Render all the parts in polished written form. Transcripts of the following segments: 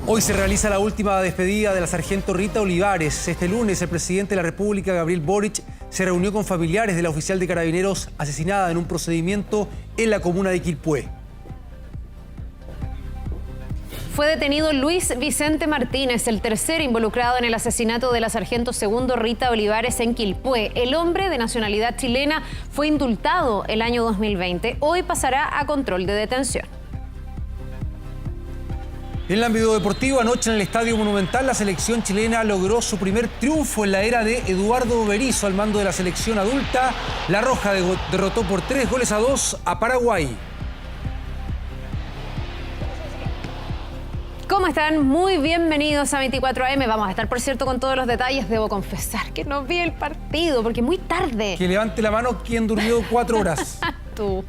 Hoy se realiza la última despedida de la sargento Rita Olivares. Este lunes, el presidente de la República, Gabriel Boric, se reunió con familiares de la oficial de Carabineros asesinada en un procedimiento en la comuna de Quilpué. Fue detenido Luis Vicente Martínez, el tercer involucrado en el asesinato de la sargento segundo Rita Olivares en Quilpué. El hombre, de nacionalidad chilena, fue indultado el año 2020. Hoy pasará a control de detención. En el ámbito deportivo, anoche en el Estadio Monumental, la selección chilena logró su primer triunfo en la era de Eduardo Berizzo al mando de la selección adulta. La Roja derrotó por 3-2 a Paraguay. ¿Cómo están? Muy bienvenidos a 24 AM. Vamos a estar, por cierto, con todos los detalles. Debo confesar que no vi el partido porque muy tarde. Que levante la mano quien durmió 4 horas. Tú.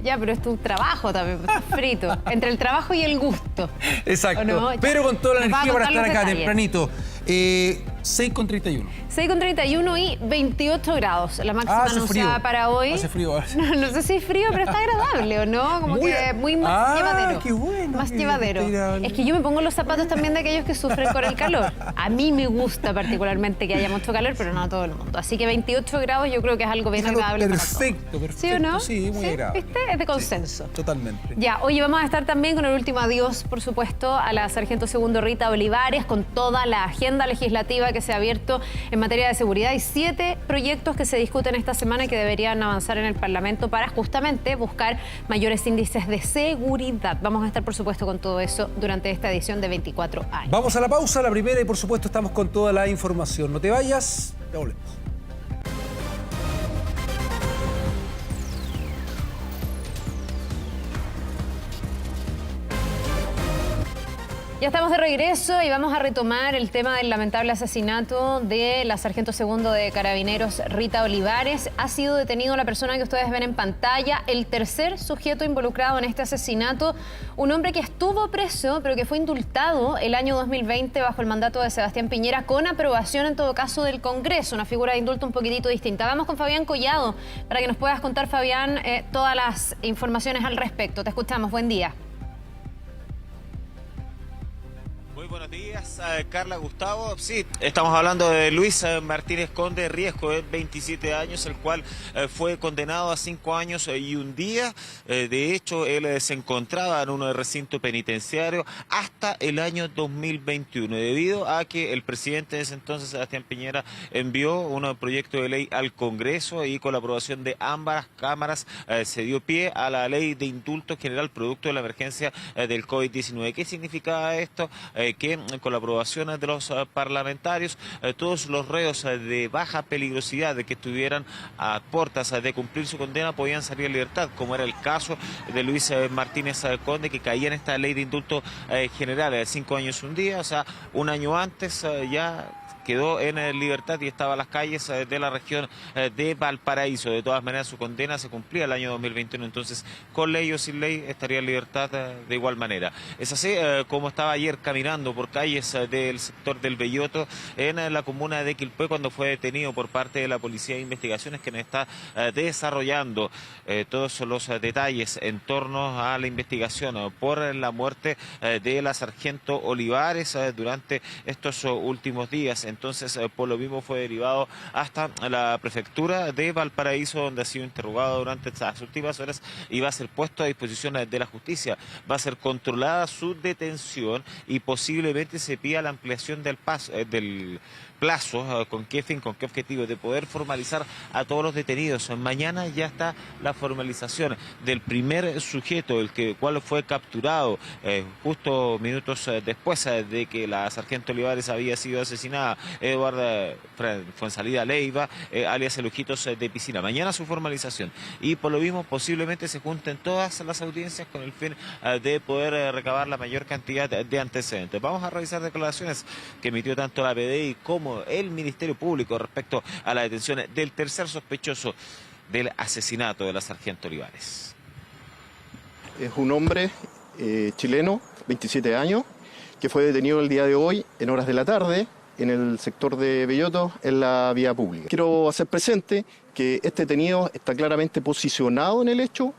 Ya, pero es tu trabajo también, estás frito. Entre el trabajo y el gusto. Exacto. No, pero con toda la energía para estar acá detalles. Tempranito. 6:31. 6:31 y 28 grados. La máxima anunciada para hoy. Hace frío. No sé si es frío, pero está agradable, ¿o no? Como que muy más llevadero. Qué bueno. Más llevadero. Es que yo me pongo los zapatos también de aquellos que sufren con el calor. A mí me gusta particularmente que haya mucho calor, pero no a todo el mundo. Así que 28 grados yo creo que es algo bien agradable. Perfecto. ¿Sí o no? Sí, muy agradable. ¿Viste? Es de consenso. Sí, totalmente. Ya, hoy vamos a estar también con el último adiós, por supuesto, a la sargento segundo Rita Olivares, con toda la agenda legislativa que se ha abierto en materia de seguridad. Hay 7 proyectos que se discuten esta semana y que deberían avanzar en el Parlamento para justamente buscar mayores índices de seguridad. Vamos a estar, por supuesto, con todo eso durante esta edición de 24 años. Vamos a la pausa, la primera, y por supuesto estamos con toda la información. No te vayas, ya volvemos. Ya estamos de regreso y vamos a retomar el tema del lamentable asesinato de la sargento segundo de Carabineros, Rita Olivares. Ha sido detenido la persona que ustedes ven en pantalla, el tercer sujeto involucrado en este asesinato, un hombre que estuvo preso, pero que fue indultado el año 2020 bajo el mandato de Sebastián Piñera, con aprobación en todo caso del Congreso, una figura de indulto un poquitito distinta. Vamos con Fabián Collado para que nos puedas contar, Fabián, todas las informaciones al respecto. Te escuchamos, buen día. Muy buenos días, Carla, Gustavo. Sí, estamos hablando de Luis Martínez Conde Riesco, de 27 años, el cual fue condenado a 5 años y un día. De hecho, él se encontraba en un recinto penitenciario hasta el año 2021, debido a que el presidente de ese entonces, Sebastián Piñera, envió un proyecto de ley al Congreso y con la aprobación de ambas cámaras se dio pie a la ley de indulto general producto de la emergencia del COVID-19. ¿Qué significaba esto? Que con la aprobación de los parlamentarios, todos los reos de baja peligrosidad, de que estuvieran a puertas de cumplir su condena, podían salir en libertad, como era el caso de Luis Martínez Conde, que caía en esta ley de indulto general de 5 años un día, o sea, un año antes ya quedó en libertad y estaba en las calles de la región de Valparaíso. De todas maneras, su condena se cumplía el año 2021, entonces con ley o sin ley estaría en libertad de igual manera. Es así como estaba ayer caminando por calles del sector del Belloto en la comuna de Quilpué cuando fue detenido por parte de la Policía de Investigaciones, quien está desarrollando todos los detalles en torno a la investigación por la muerte de la sargento Olivares durante estos últimos días. Entonces, por lo mismo fue derivado hasta la prefectura de Valparaíso, donde ha sido interrogado durante estas últimas horas y va a ser puesto a disposición de la justicia. Va a ser controlada su detención y posiblemente se pida la ampliación del plazo. ¿Con qué fin, con qué objetivo? De poder formalizar a todos los detenidos. Mañana ya está la formalización del primer sujeto, el cual fue capturado justo minutos después de que la sargento Olivares había sido asesinada, Eduardo Fuensalida Leiva, alias el Ojitos de Piscina. Mañana su formalización y por lo mismo posiblemente se junten todas las audiencias con el fin de poder recabar la mayor cantidad de antecedentes. Vamos a revisar declaraciones que emitió tanto la PDI como el Ministerio Público respecto a la detención del tercer sospechoso del asesinato de la sargento Olivares. Es un hombre chileno, 27 años, que fue detenido el día de hoy en horas de la tarde en el sector de Belloto, en la vía pública. Quiero hacer presente que este detenido está claramente posicionado en el hecho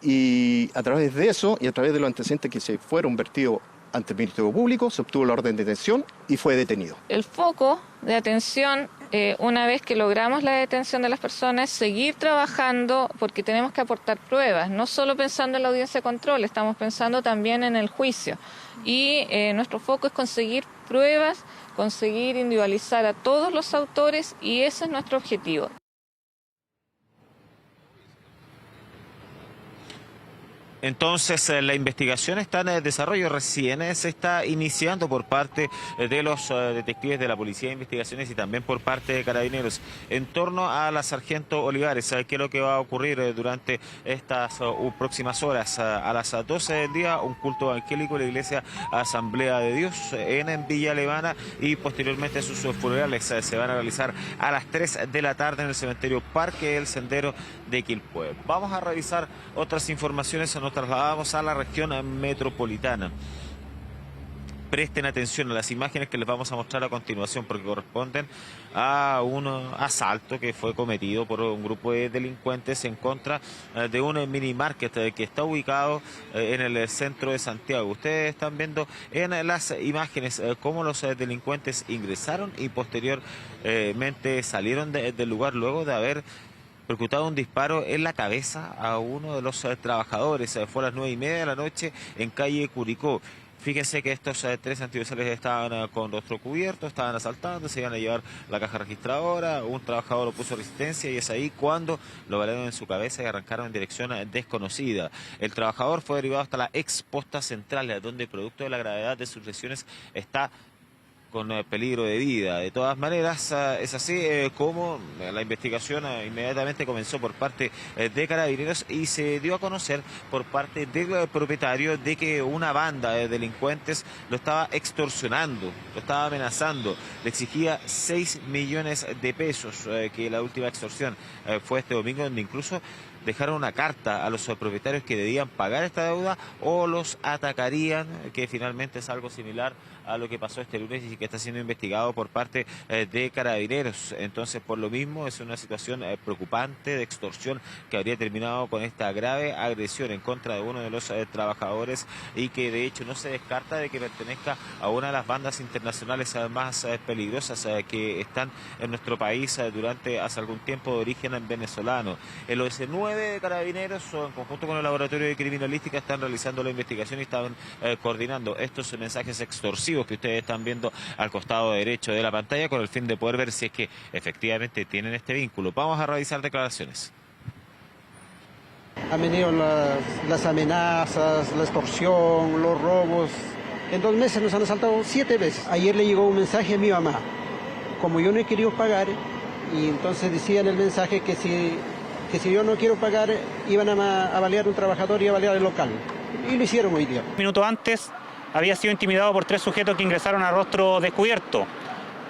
y a través de eso y a través de los antecedentes que se fueron vertidos ante el Ministerio Público, se obtuvo la orden de detención y fue detenido. El foco de atención, una vez que logramos la detención de las personas, es seguir trabajando porque tenemos que aportar pruebas, no solo pensando en la audiencia de control, estamos pensando también en el juicio. Y nuestro foco es conseguir pruebas, conseguir individualizar a todos los autores y ese es nuestro objetivo. Entonces, la investigación está en desarrollo, recién se está iniciando por parte de los detectives de la Policía de Investigaciones y también por parte de Carabineros en torno a la sargento Olivares. ¿Qué es lo que va a ocurrir durante estas próximas horas? A las 12 del día, un culto evangélico en la Iglesia Asamblea de Dios en Villa Alemana y posteriormente sus funerales se van a realizar a las 3 de la tarde en el cementerio Parque del Sendero de Quilpué. Vamos a revisar otras informaciones. Nos trasladamos a la región metropolitana. Presten atención a las imágenes que les vamos a mostrar a continuación porque corresponden a un asalto que fue cometido por un grupo de delincuentes en contra de un mini market que está ubicado en el centro de Santiago. Ustedes están viendo en las imágenes cómo los delincuentes ingresaron y posteriormente salieron del lugar luego de haber percutado un disparo en la cabeza a uno de los trabajadores. Fue a las 9:30 de la noche en calle Curicó. Fíjense que estos tres antivirales estaban con rostro cubierto, estaban asaltando, se iban a llevar la caja registradora, un trabajador opuso resistencia y es ahí cuando lo balearon en su cabeza y arrancaron en dirección desconocida. El trabajador fue derivado hasta la ex posta central, donde producto de la gravedad de sus lesiones está con peligro de vida. De todas maneras, es así como la investigación inmediatamente comenzó por parte de Carabineros y se dio a conocer por parte del propietario de que una banda de delincuentes lo estaba extorsionando, lo estaba amenazando, le exigía 6 millones de pesos, que la última extorsión fue este domingo, donde incluso dejaron una carta a los propietarios que debían pagar esta deuda o los atacarían, que finalmente es algo similar a lo que pasó este lunes y que está siendo investigado por parte de Carabineros. Entonces, por lo mismo, es una situación preocupante de extorsión que habría terminado con esta grave agresión en contra de uno de los trabajadores y que de hecho no se descarta de que pertenezca a una de las bandas internacionales más peligrosas que están en nuestro país durante hace algún tiempo de origen venezolano. El OS9 de Carabineros, en conjunto con el Laboratorio de Criminalística, están realizando la investigación y están coordinando estos mensajes extorsivos que ustedes están viendo al costado derecho de la pantalla con el fin de poder ver si es que efectivamente tienen este vínculo. Vamos a revisar declaraciones. Han venido las amenazas, la extorsión, los robos. En 2 meses nos han asaltado 7 veces. Ayer le llegó un mensaje a mi mamá. Como yo no he querido pagar, y entonces decía en el mensaje que si yo no quiero pagar, iban a balear a un trabajador y a balear el local. Y lo hicieron hoy día. Minutos antes había sido intimidado por 3 sujetos que ingresaron a rostro descubierto,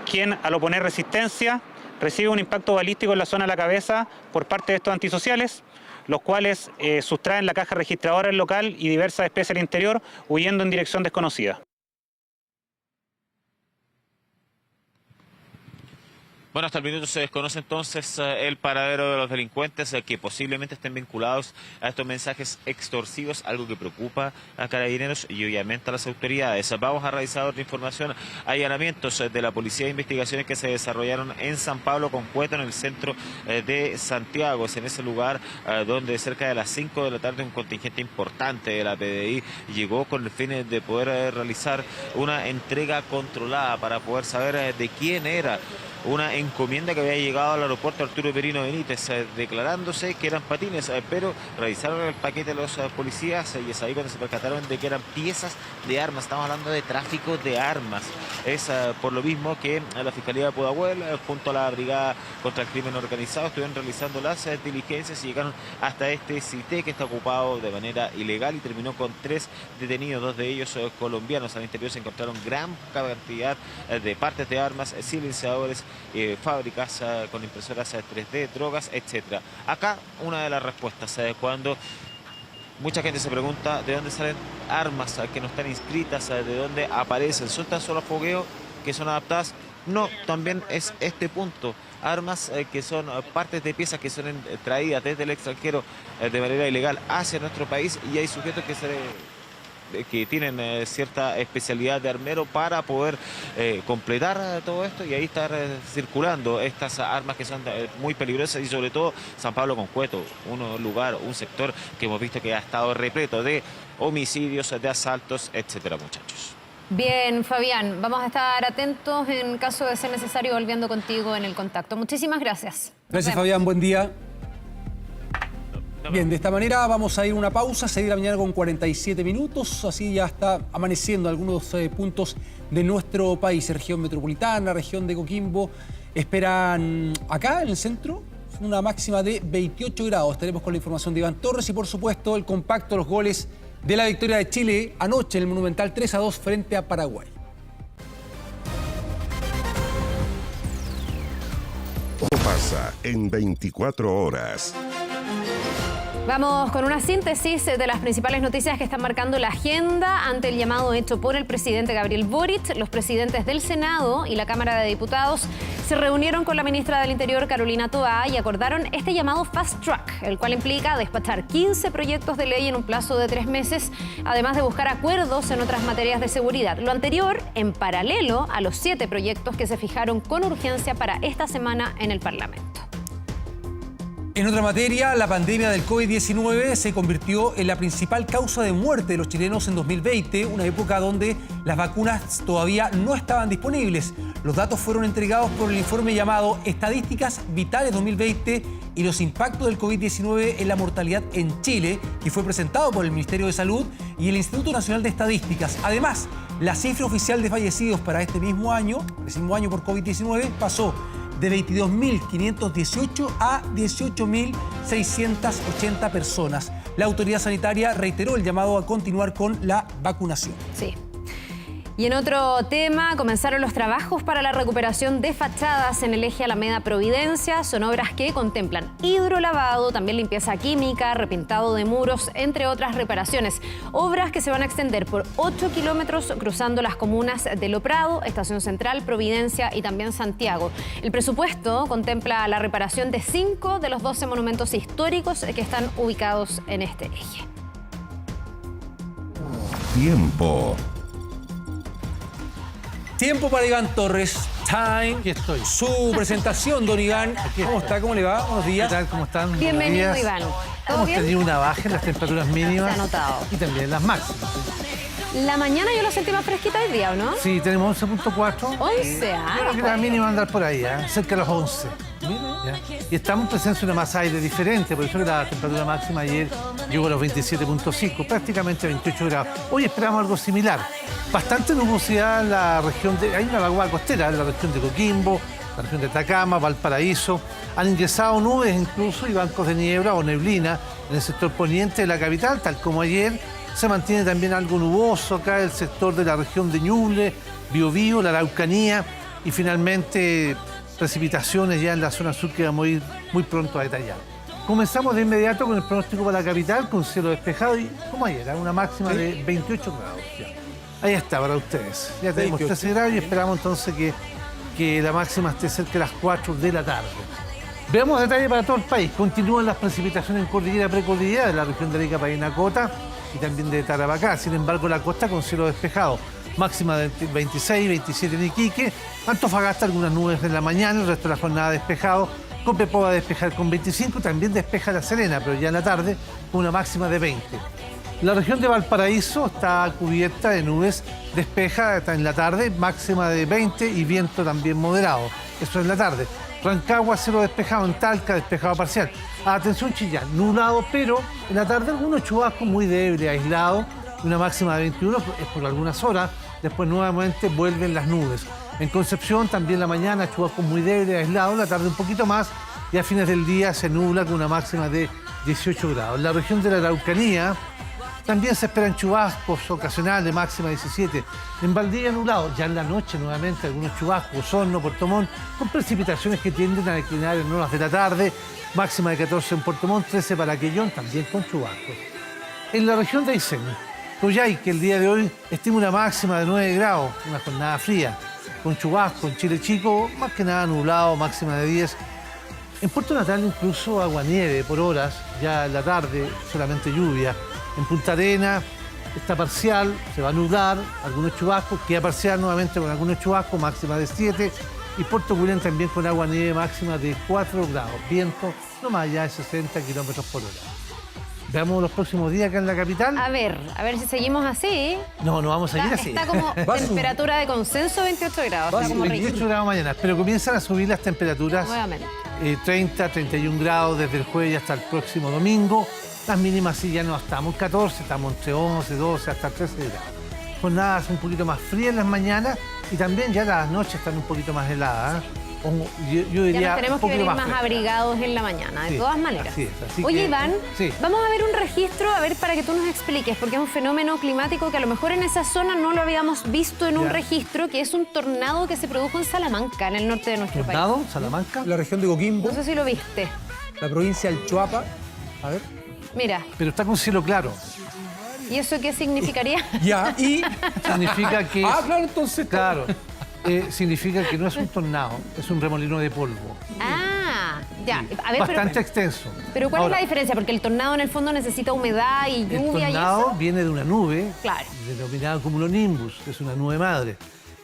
quien al oponer resistencia recibe un impacto balístico en la zona de la cabeza por parte de estos antisociales, los cuales sustraen la caja registradora del local y diversas especies al interior, huyendo en dirección desconocida. Bueno, hasta el minuto se desconoce entonces el paradero de los delincuentes que posiblemente estén vinculados a estos mensajes extorsivos, algo que preocupa a Carabineros y obviamente a las autoridades. Vamos a revisar otra información. Hay allanamientos de la Policía de Investigaciones que se desarrollaron en San Pablo con Cueto, en el centro de Santiago. Es en ese lugar donde cerca de las 5 de la tarde un contingente importante de la PDI llegó con el fin de poder realizar una entrega controlada para poder saber de quién era una encomienda que había llegado al aeropuerto Arturo Perino Benítez, declarándose que eran patines, pero revisaron el paquete de los policías y es ahí cuando se percataron de que eran piezas de armas. Estamos hablando de tráfico de armas. Es por lo mismo que la Fiscalía de Pudahuel, junto a la Brigada contra el Crimen Organizado, estuvieron realizando las diligencias y llegaron hasta este CITE que está ocupado de manera ilegal y terminó con 3 detenidos, 2 de ellos colombianos. Al interior se encontraron gran cantidad de partes de armas, silenciadores, fábricas con impresoras 3D, drogas, etcétera. Acá una de las respuestas, cuando mucha gente se pregunta de dónde salen armas que no están inscritas, de dónde aparecen, son tan solo fogueos que son adaptadas No, también es este punto. Armas que son partes de piezas que son traídas desde el extranjero de manera ilegal hacia nuestro país, y hay sujetos que tienen cierta especialidad de armero para poder completar todo esto y ahí estar circulando estas armas que son muy peligrosas, y sobre todo San Pablo con Cueto, un sector que hemos visto que ha estado repleto de homicidios, de asaltos, etcétera, muchachos. Bien, Fabián, vamos a estar atentos en caso de ser necesario, volviendo contigo en el contacto. Muchísimas gracias. Gracias, Fabián. Buen día. Bien, de esta manera vamos a ir a una pausa, 6 de la mañana con 47 minutos. Así ya está amaneciendo algunos puntos de nuestro país, región metropolitana, región de Coquimbo. Esperan acá en el centro una máxima de 28 grados. Estaremos con la información de Iván Torres y, por supuesto, el compacto de los goles de la victoria de Chile anoche en el Monumental 3-2 frente a Paraguay. Todo pasa en 24 horas. Vamos con una síntesis de las principales noticias que están marcando la agenda ante el llamado hecho por el presidente Gabriel Boric. Los presidentes del Senado y la Cámara de Diputados se reunieron con la ministra del Interior, Carolina Toá, y acordaron este llamado Fast Track, el cual implica despachar 15 proyectos de ley en un plazo de 3 meses, además de buscar acuerdos en otras materias de seguridad. Lo anterior en paralelo a los 7 proyectos que se fijaron con urgencia para esta semana en el Parlamento. En otra materia, la pandemia del COVID-19 se convirtió en la principal causa de muerte de los chilenos en 2020, una época donde las vacunas todavía no estaban disponibles. Los datos fueron entregados por el informe llamado Estadísticas Vitales 2020 y los impactos del COVID-19 en la mortalidad en Chile, que fue presentado por el Ministerio de Salud y el Instituto Nacional de Estadísticas. Además, la cifra oficial de fallecidos para este mismo año por COVID-19, pasó de 22.518 a 18.680 personas. La autoridad sanitaria reiteró el llamado a continuar con la vacunación. Sí. Y en otro tema, comenzaron los trabajos para la recuperación de fachadas en el eje Alameda-Providencia. Son obras que contemplan hidrolavado, también limpieza química, repintado de muros, entre otras reparaciones. Obras que se van a extender por 8 kilómetros cruzando las comunas de Lo Prado, Estación Central, Providencia y también Santiago. El presupuesto contempla la reparación de 5 de los 12 monumentos históricos que están ubicados en este eje. Tiempo. Tiempo para Iván Torres. Time. Aquí estoy. Su presentación, don Iván. ¿Cómo está? ¿Cómo le va? Buenos días. ¿Qué tal? ¿Cómo están? Bienvenido, Buenos días. Iván. ¿Todo Hemos bien? tenido una baja en las temperaturas mínimas. Se ha notado. Y también las máximas. La mañana yo lo sentí más fresquita hoy día, ¿o no? Sí, tenemos 11.4. 11, Creo que la mínima va a andar por ahí, cerca de los 11. ¿Ya? Y estamos en presencia de una masa de aire diferente, por eso que la temperatura máxima ayer llegó a los 27.5, prácticamente 28 grados. Hoy esperamos algo similar. Bastante nubosidad en la región de... Hay una vaguada costera en la región de Coquimbo, la región de Atacama, Valparaíso. Han ingresado nubes incluso y bancos de niebla o neblina en el sector poniente de la capital, tal como ayer. Se mantiene también algo nuboso acá el sector de la región de Ñuble, Biobío, la Araucanía y finalmente precipitaciones ya en la zona sur que vamos a ir muy pronto a detallar. Comenzamos de inmediato con el pronóstico para la capital, con cielo despejado y como ayer, una máxima de 28 grados. Ya. Ahí está para ustedes. Ya tenemos 13 grados y esperamos entonces que la máxima esté cerca de las 4 de la tarde. Veamos detalle para todo el país. Continúan las precipitaciones en cordillera precordillera de la región de Arica, Parinacota y también de Tarapacá. Sin embargo, la costa con cielo despejado. Máxima de 26, 27 en Iquique. Antofagasta algunas nubes en la mañana, el resto de la jornada despejado. Copiapó va a despejar con 25, también despeja La Serena, pero ya en la tarde con una máxima de 20. La región de Valparaíso está cubierta de nubes, despeja está en la tarde, máxima de 20 y viento también moderado. Eso es la tarde. Rancagua, cielo despejado, en Talca, despejado parcial. Atención Chillán, nublado, pero en la tarde algunos chubascos muy débiles, aislados. Una máxima de 21 es por algunas horas, después nuevamente vuelven las nubes. En Concepción también la mañana chubascos muy débiles, aislados, la tarde un poquito más y a fines del día se nubla con una máxima de 18 grados. En la región de la Araucanía también se esperan chubascos ocasionales, máxima 17. En Valdivia nublado, ya en la noche nuevamente algunos chubascos, Osorno, Puerto Montt, con precipitaciones que tienden a declinar en horas de la tarde, máxima de 14 en Puerto Montt, 13 para Quellón, también con chubascos. En la región de Aysén, Coyhaique, que el día de hoy estima una máxima de 9 grados, una jornada fría. con chubasco. En Chile Chico, más que nada nublado, máxima de 10. En Puerto Natal incluso aguanieve por horas, ya en la tarde solamente lluvia. En Punta Arenas está parcial, se va a nublar, algunos chubascos, queda parcial nuevamente con algunos chubascos, máxima de 7. Y Puerto William también con aguanieve máxima de 4 grados. Viento no más allá de 60 kilómetros por hora. Veamos los próximos días acá en la capital. A ver si seguimos así. No vamos a seguir así. Está como temperatura de consenso 28 grados. Está como 28 rico. grados mañana, pero comienzan a subir las temperaturas. Nuevamente. 30, 31 grados desde el jueves hasta el próximo domingo. Las mínimas sí ya no estamos en 14, estamos entre 11, 12, hasta 13 grados. Jornadas un poquito más frías en las mañanas y también ya las noches están un poquito más heladas. Yo diría Ya nos tenemos un que poquito venir más frescas. abrigados en la mañana, de Sí, todas maneras. así es, así Oye, que, Iván, sí. vamos a ver un registro, a ver, para que tú nos expliques, porque es un fenómeno climático que a lo mejor en esa zona no lo habíamos visto en un Ya. registro, que es un tornado que se produjo en Salamanca, en el norte de nuestro país. Tornado, Salamanca. La región de Coquimbo, No sé si lo viste. la provincia del Choapa. A ver. Mira, Pero está con cielo claro. ¿y eso qué significaría? Ya, y... Significa que... claro, entonces... Claro. Significa que no es un tornado, es un remolino de polvo. Ah, ya. A ver, Bastante extenso. pero ¿cuál Ahora, es la diferencia? Porque el tornado en el fondo necesita humedad y el lluvia y tornado eso. viene de una nube, Claro. denominada cumulonimbus, que es una nube madre.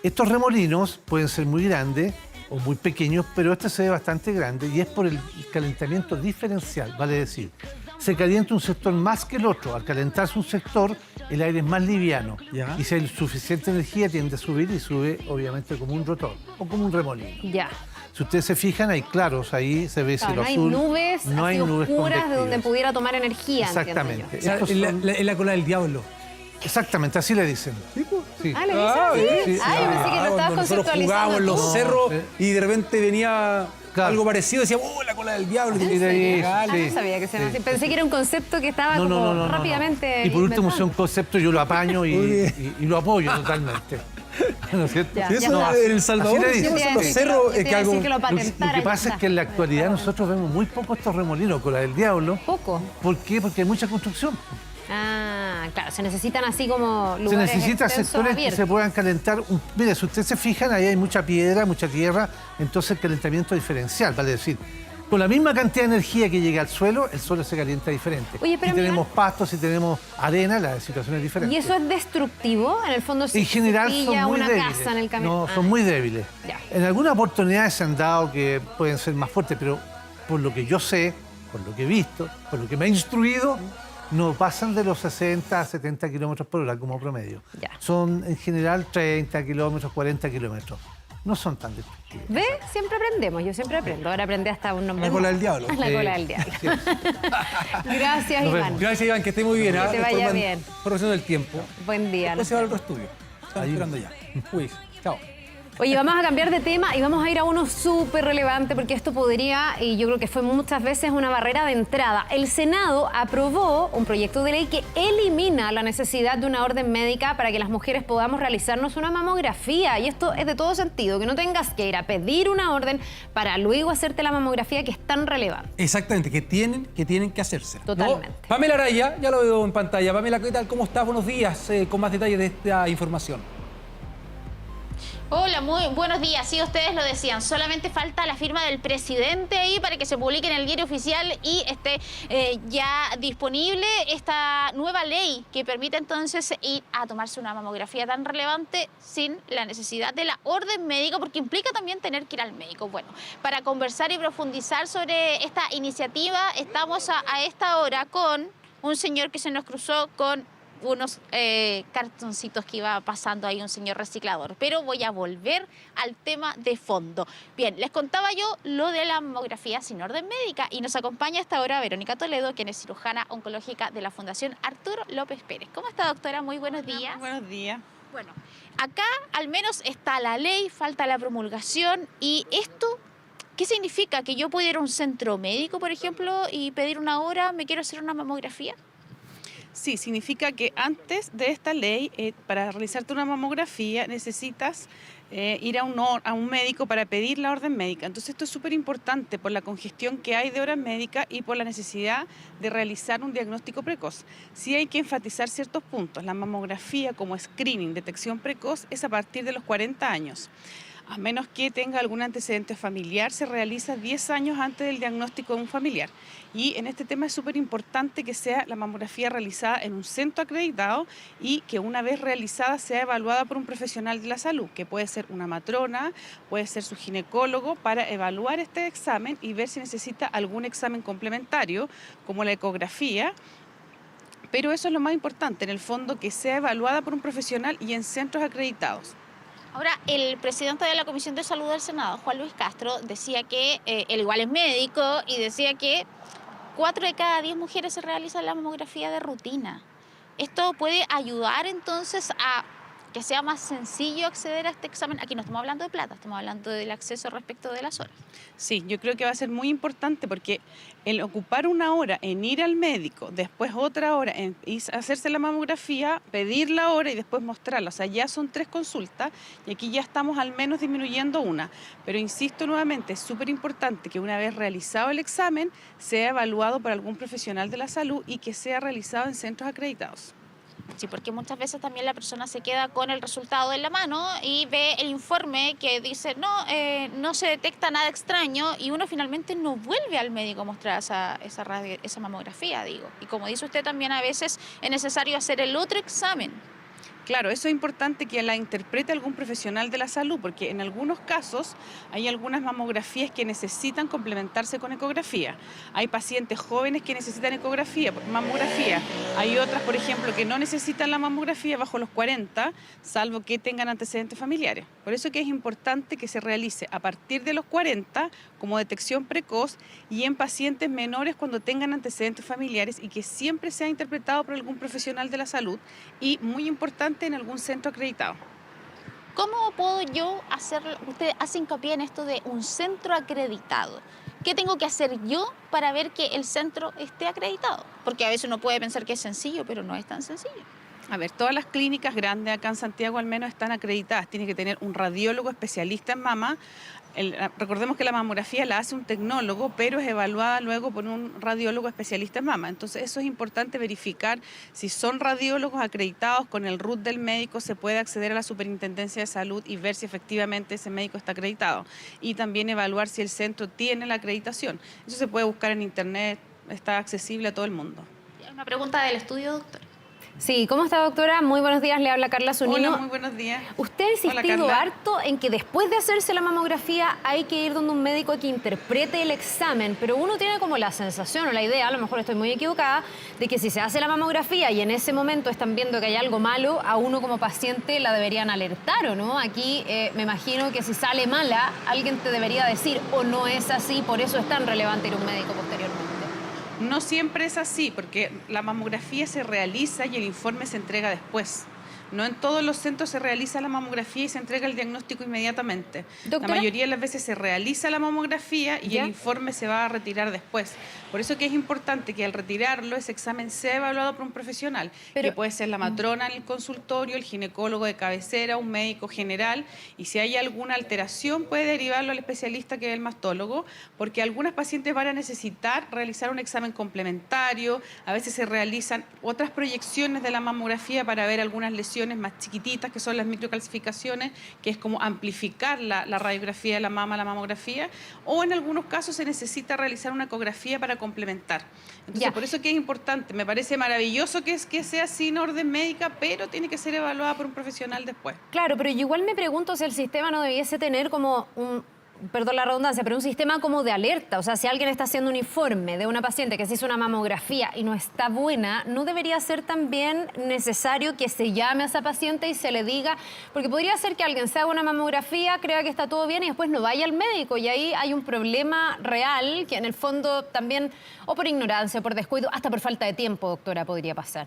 Estos remolinos pueden ser muy grandes o muy pequeños, pero este se ve bastante grande y es por el calentamiento diferencial, vale decir. Se calienta un sector más que el otro. Al calentarse un sector, el aire es más liviano. Ya. Y si hay suficiente energía, tiende a subir y sube, obviamente, como un rotor o como un remolino. Ya. Si ustedes se fijan, hay claros ahí, se ve Claro, cielo no hay azul. nubes, no hay así nubes oscuras de donde convectivas. pudiera tomar energía. entiendo Exactamente. O sea, Estos en son- en la cola del diablo. Exactamente, así le dicen. Sí. yo. Ah, ¿le dicen así? sí, Ah, yo pensé que lo estabas cuando nosotros conceptualizando jugábamos en los tú. cerros No, y de repente venía Claro. algo parecido, decía, la cola del diablo. Y de ahí- Ah, sí, no sabía que se sí. llama así. Pensé que era un concepto que estaba como rápidamente. Y por último, si es un inventado. concepto, yo lo apaño Muy y lo apoyo totalmente. ¿No es cierto? Ya, Sí, eso ya. en El Salvador, Así le decíamos dicen. en los Yo te cerros, iba a es que decir algo... que lo Lo patentara, que ya pasa es está. que en la actualidad nosotros vemos muy poco estos remolinos, cola del diablo. Poco. ¿Por qué? Porque hay mucha construcción. Ah, claro, se necesitan así como lugares Se necesitan extensos sectores que abiertos. se puedan calentar. Mire, si ustedes se fijan, ahí hay mucha piedra, mucha tierra, entonces el calentamiento diferencial, vale decir, con la misma cantidad de energía que llega al suelo, el suelo se calienta diferente. Oye, pero si mira- tenemos pastos, si tenemos arena, la situación es diferente. ¿Y eso es destructivo? En el fondo, si En general se son pilla muy una débiles. casa en el camino. No, son muy débiles. Ya. En algunas oportunidades se han dado que pueden ser más fuertes, pero por lo que yo sé, por lo que he visto, por lo que me ha instruido, no pasan de los 60 a 70 kilómetros por hora como promedio. Ya. Son en general 30 kilómetros, 40 kilómetros. No son tan destructivos. ¿Ve? Siempre aprendemos, yo siempre aprendo. Ahora aprendí hasta un nombre. La cola del diablo. La cola del diablo. Gracias, Nos Iván. vemos. Gracias, Iván, que esté muy bien. Que te vaya bien. Información del tiempo. Buen día. Después se va al otro estudio. Están esperando ya. Uy, chao. Oye, vamos a cambiar de tema y vamos a ir a uno súper relevante porque esto podría, y yo creo que fue muchas veces una barrera de entrada. El Senado aprobó un proyecto de ley que elimina la necesidad de una orden médica para que las mujeres podamos realizarnos una mamografía. Y esto es de todo sentido, que no tengas que ir a pedir una orden para luego hacerte la mamografía que es tan relevante. Exactamente, que tienen que hacerse. Totalmente. Pamela Araya, ya lo veo en pantalla. Pamela, ¿qué tal? ¿Cómo estás? Buenos días. Con más detalles de esta información. Hola, muy buenos días. Sí, ustedes lo decían, solamente falta la firma del presidente ahí para que se publique en el diario oficial y esté ya disponible esta nueva ley que permite entonces ir a tomarse una mamografía tan relevante sin la necesidad de la orden médica, porque implica también tener que ir al médico. Bueno, para conversar y profundizar sobre esta iniciativa, estamos a esta hora con un señor que se nos cruzó con unos cartoncitos que iba pasando ahí un señor reciclador. Pero voy a volver al tema de fondo. Bien, les contaba yo lo de la mamografía sin orden médica y nos acompaña hasta ahora Verónica Toledo, quien es cirujana oncológica de la Fundación Arturo López Pérez. ¿Cómo está, doctora? Muy buenos días. Buenos días. Bueno, acá al menos está la ley, falta la promulgación y esto... ¿Qué significa? ¿Que yo puedo ir a un centro médico, por ejemplo, y pedir una hora, me quiero hacer una mamografía? Sí, significa que antes de esta ley, para realizarte una mamografía necesitas ir a un médico para pedir la orden médica. Entonces esto es súper importante por la congestión que hay de horas médicas y por la necesidad de realizar un diagnóstico precoz. Sí hay que enfatizar ciertos puntos. La mamografía como screening, detección precoz, es a partir de los 40 años. A menos que tenga algún antecedente familiar, se realiza 10 años antes del diagnóstico de un familiar. Y en este tema es súper importante que sea la mamografía realizada en un centro acreditado y que una vez realizada sea evaluada por un profesional de la salud, que puede ser una matrona, puede ser su ginecólogo, para evaluar este examen y ver si necesita algún examen complementario, como la ecografía. Pero eso es lo más importante, en el fondo, que sea evaluada por un profesional y en centros acreditados. Ahora, el presidente de la Comisión de Salud del Senado, Juan Luis Castro, decía que él igual es médico y decía que 4 de cada 10 mujeres se realizan la mamografía de rutina. ¿Esto puede ayudar entonces a que sea más sencillo acceder a este examen? Aquí no estamos hablando de plata, estamos hablando del acceso respecto de las horas. Sí, yo creo que va a ser muy importante porque el ocupar una hora en ir al médico, después otra hora en hacerse la mamografía, pedir la hora y después mostrarla, o sea, ya son 3 consultas y aquí ya estamos al menos disminuyendo una. Pero insisto nuevamente, es súper importante que una vez realizado el examen sea evaluado por algún profesional de la salud y que sea realizado en centros acreditados. Sí, porque muchas veces también la persona se queda con el resultado en la mano y ve el informe que dice no se detecta nada extraño y uno finalmente no vuelve al médico a mostrar esa mamografía, digo. Y como dice usted también, a veces es necesario hacer el otro examen. Claro, eso es importante que la interprete algún profesional de la salud, porque en algunos casos hay algunas mamografías que necesitan complementarse con ecografía. Hay pacientes jóvenes que necesitan mamografía. Hay otras, por ejemplo, que no necesitan la mamografía bajo los 40, salvo que tengan antecedentes familiares. Por eso que es importante que se realice a partir de los 40 como detección precoz y en pacientes menores cuando tengan antecedentes familiares y que siempre sea interpretado por algún profesional de la salud y, muy importante, en algún centro acreditado. ¿Cómo puedo yo hacerlo? Usted hace hincapié en esto de un centro acreditado. ¿Qué tengo que hacer yo para ver que el centro esté acreditado? Porque a veces uno puede pensar que es sencillo, pero no es tan sencillo. A ver, todas las clínicas grandes acá en Santiago al menos están acreditadas. Tiene que tener un radiólogo especialista en mama. Recordemos que la mamografía la hace un tecnólogo, pero es evaluada luego por un radiólogo especialista en mama. Entonces eso es importante verificar si son radiólogos acreditados con el RUT del médico, se puede acceder a la Superintendencia de Salud y ver si efectivamente ese médico está acreditado. Y también evaluar si el centro tiene la acreditación. Eso se puede buscar en internet, está accesible a todo el mundo. Una pregunta del estudio, doctor. Sí, ¿cómo está, doctora? Muy buenos días, le habla Carla Zunino. Hola, muy buenos días. Usted ha insistido harto en que después de hacerse la mamografía hay que ir donde un médico que interprete el examen, pero uno tiene como la sensación o la idea, a lo mejor estoy muy equivocada, de que si se hace la mamografía y en ese momento están viendo que hay algo malo, a uno como paciente la deberían alertar, ¿o no? Aquí me imagino que si sale mala, alguien te debería decir, o no es así, por eso es tan relevante ir a un médico posteriormente. No siempre es así, porque la mamografía se realiza y el informe se entrega después. No en todos los centros se realiza la mamografía y se entrega el diagnóstico inmediatamente. ¿Doctora? La mayoría de las veces se realiza la mamografía y el informe se va a retirar después. Por eso que es importante que al retirarlo ese examen sea evaluado por un profesional, que puede ser la matrona en el consultorio, el ginecólogo de cabecera, un médico general, y si hay alguna alteración puede derivarlo al especialista que es el mastólogo, porque algunas pacientes van a necesitar realizar un examen complementario, a veces se realizan otras proyecciones de la mamografía para ver algunas lesiones más chiquititas, que son las microcalcificaciones, que es como amplificar la radiografía de la mama, la mamografía, o en algunos casos se necesita realizar una ecografía para complementar. Entonces, por eso que es importante, me parece maravilloso que sea sin orden médica, pero tiene que ser evaluada por un profesional después. Claro, pero yo igual me pregunto si el sistema no debiese tener como perdón la redundancia, pero un sistema como de alerta. O sea, si alguien está haciendo un informe de una paciente que se hizo una mamografía y no está buena, ¿no debería ser también necesario que se llame a esa paciente y se le diga? Porque podría ser que alguien se haga una mamografía, crea que está todo bien y después no vaya al médico. Y ahí hay un problema real que en el fondo también, o por ignorancia, o por descuido, hasta por falta de tiempo, doctora, podría pasar.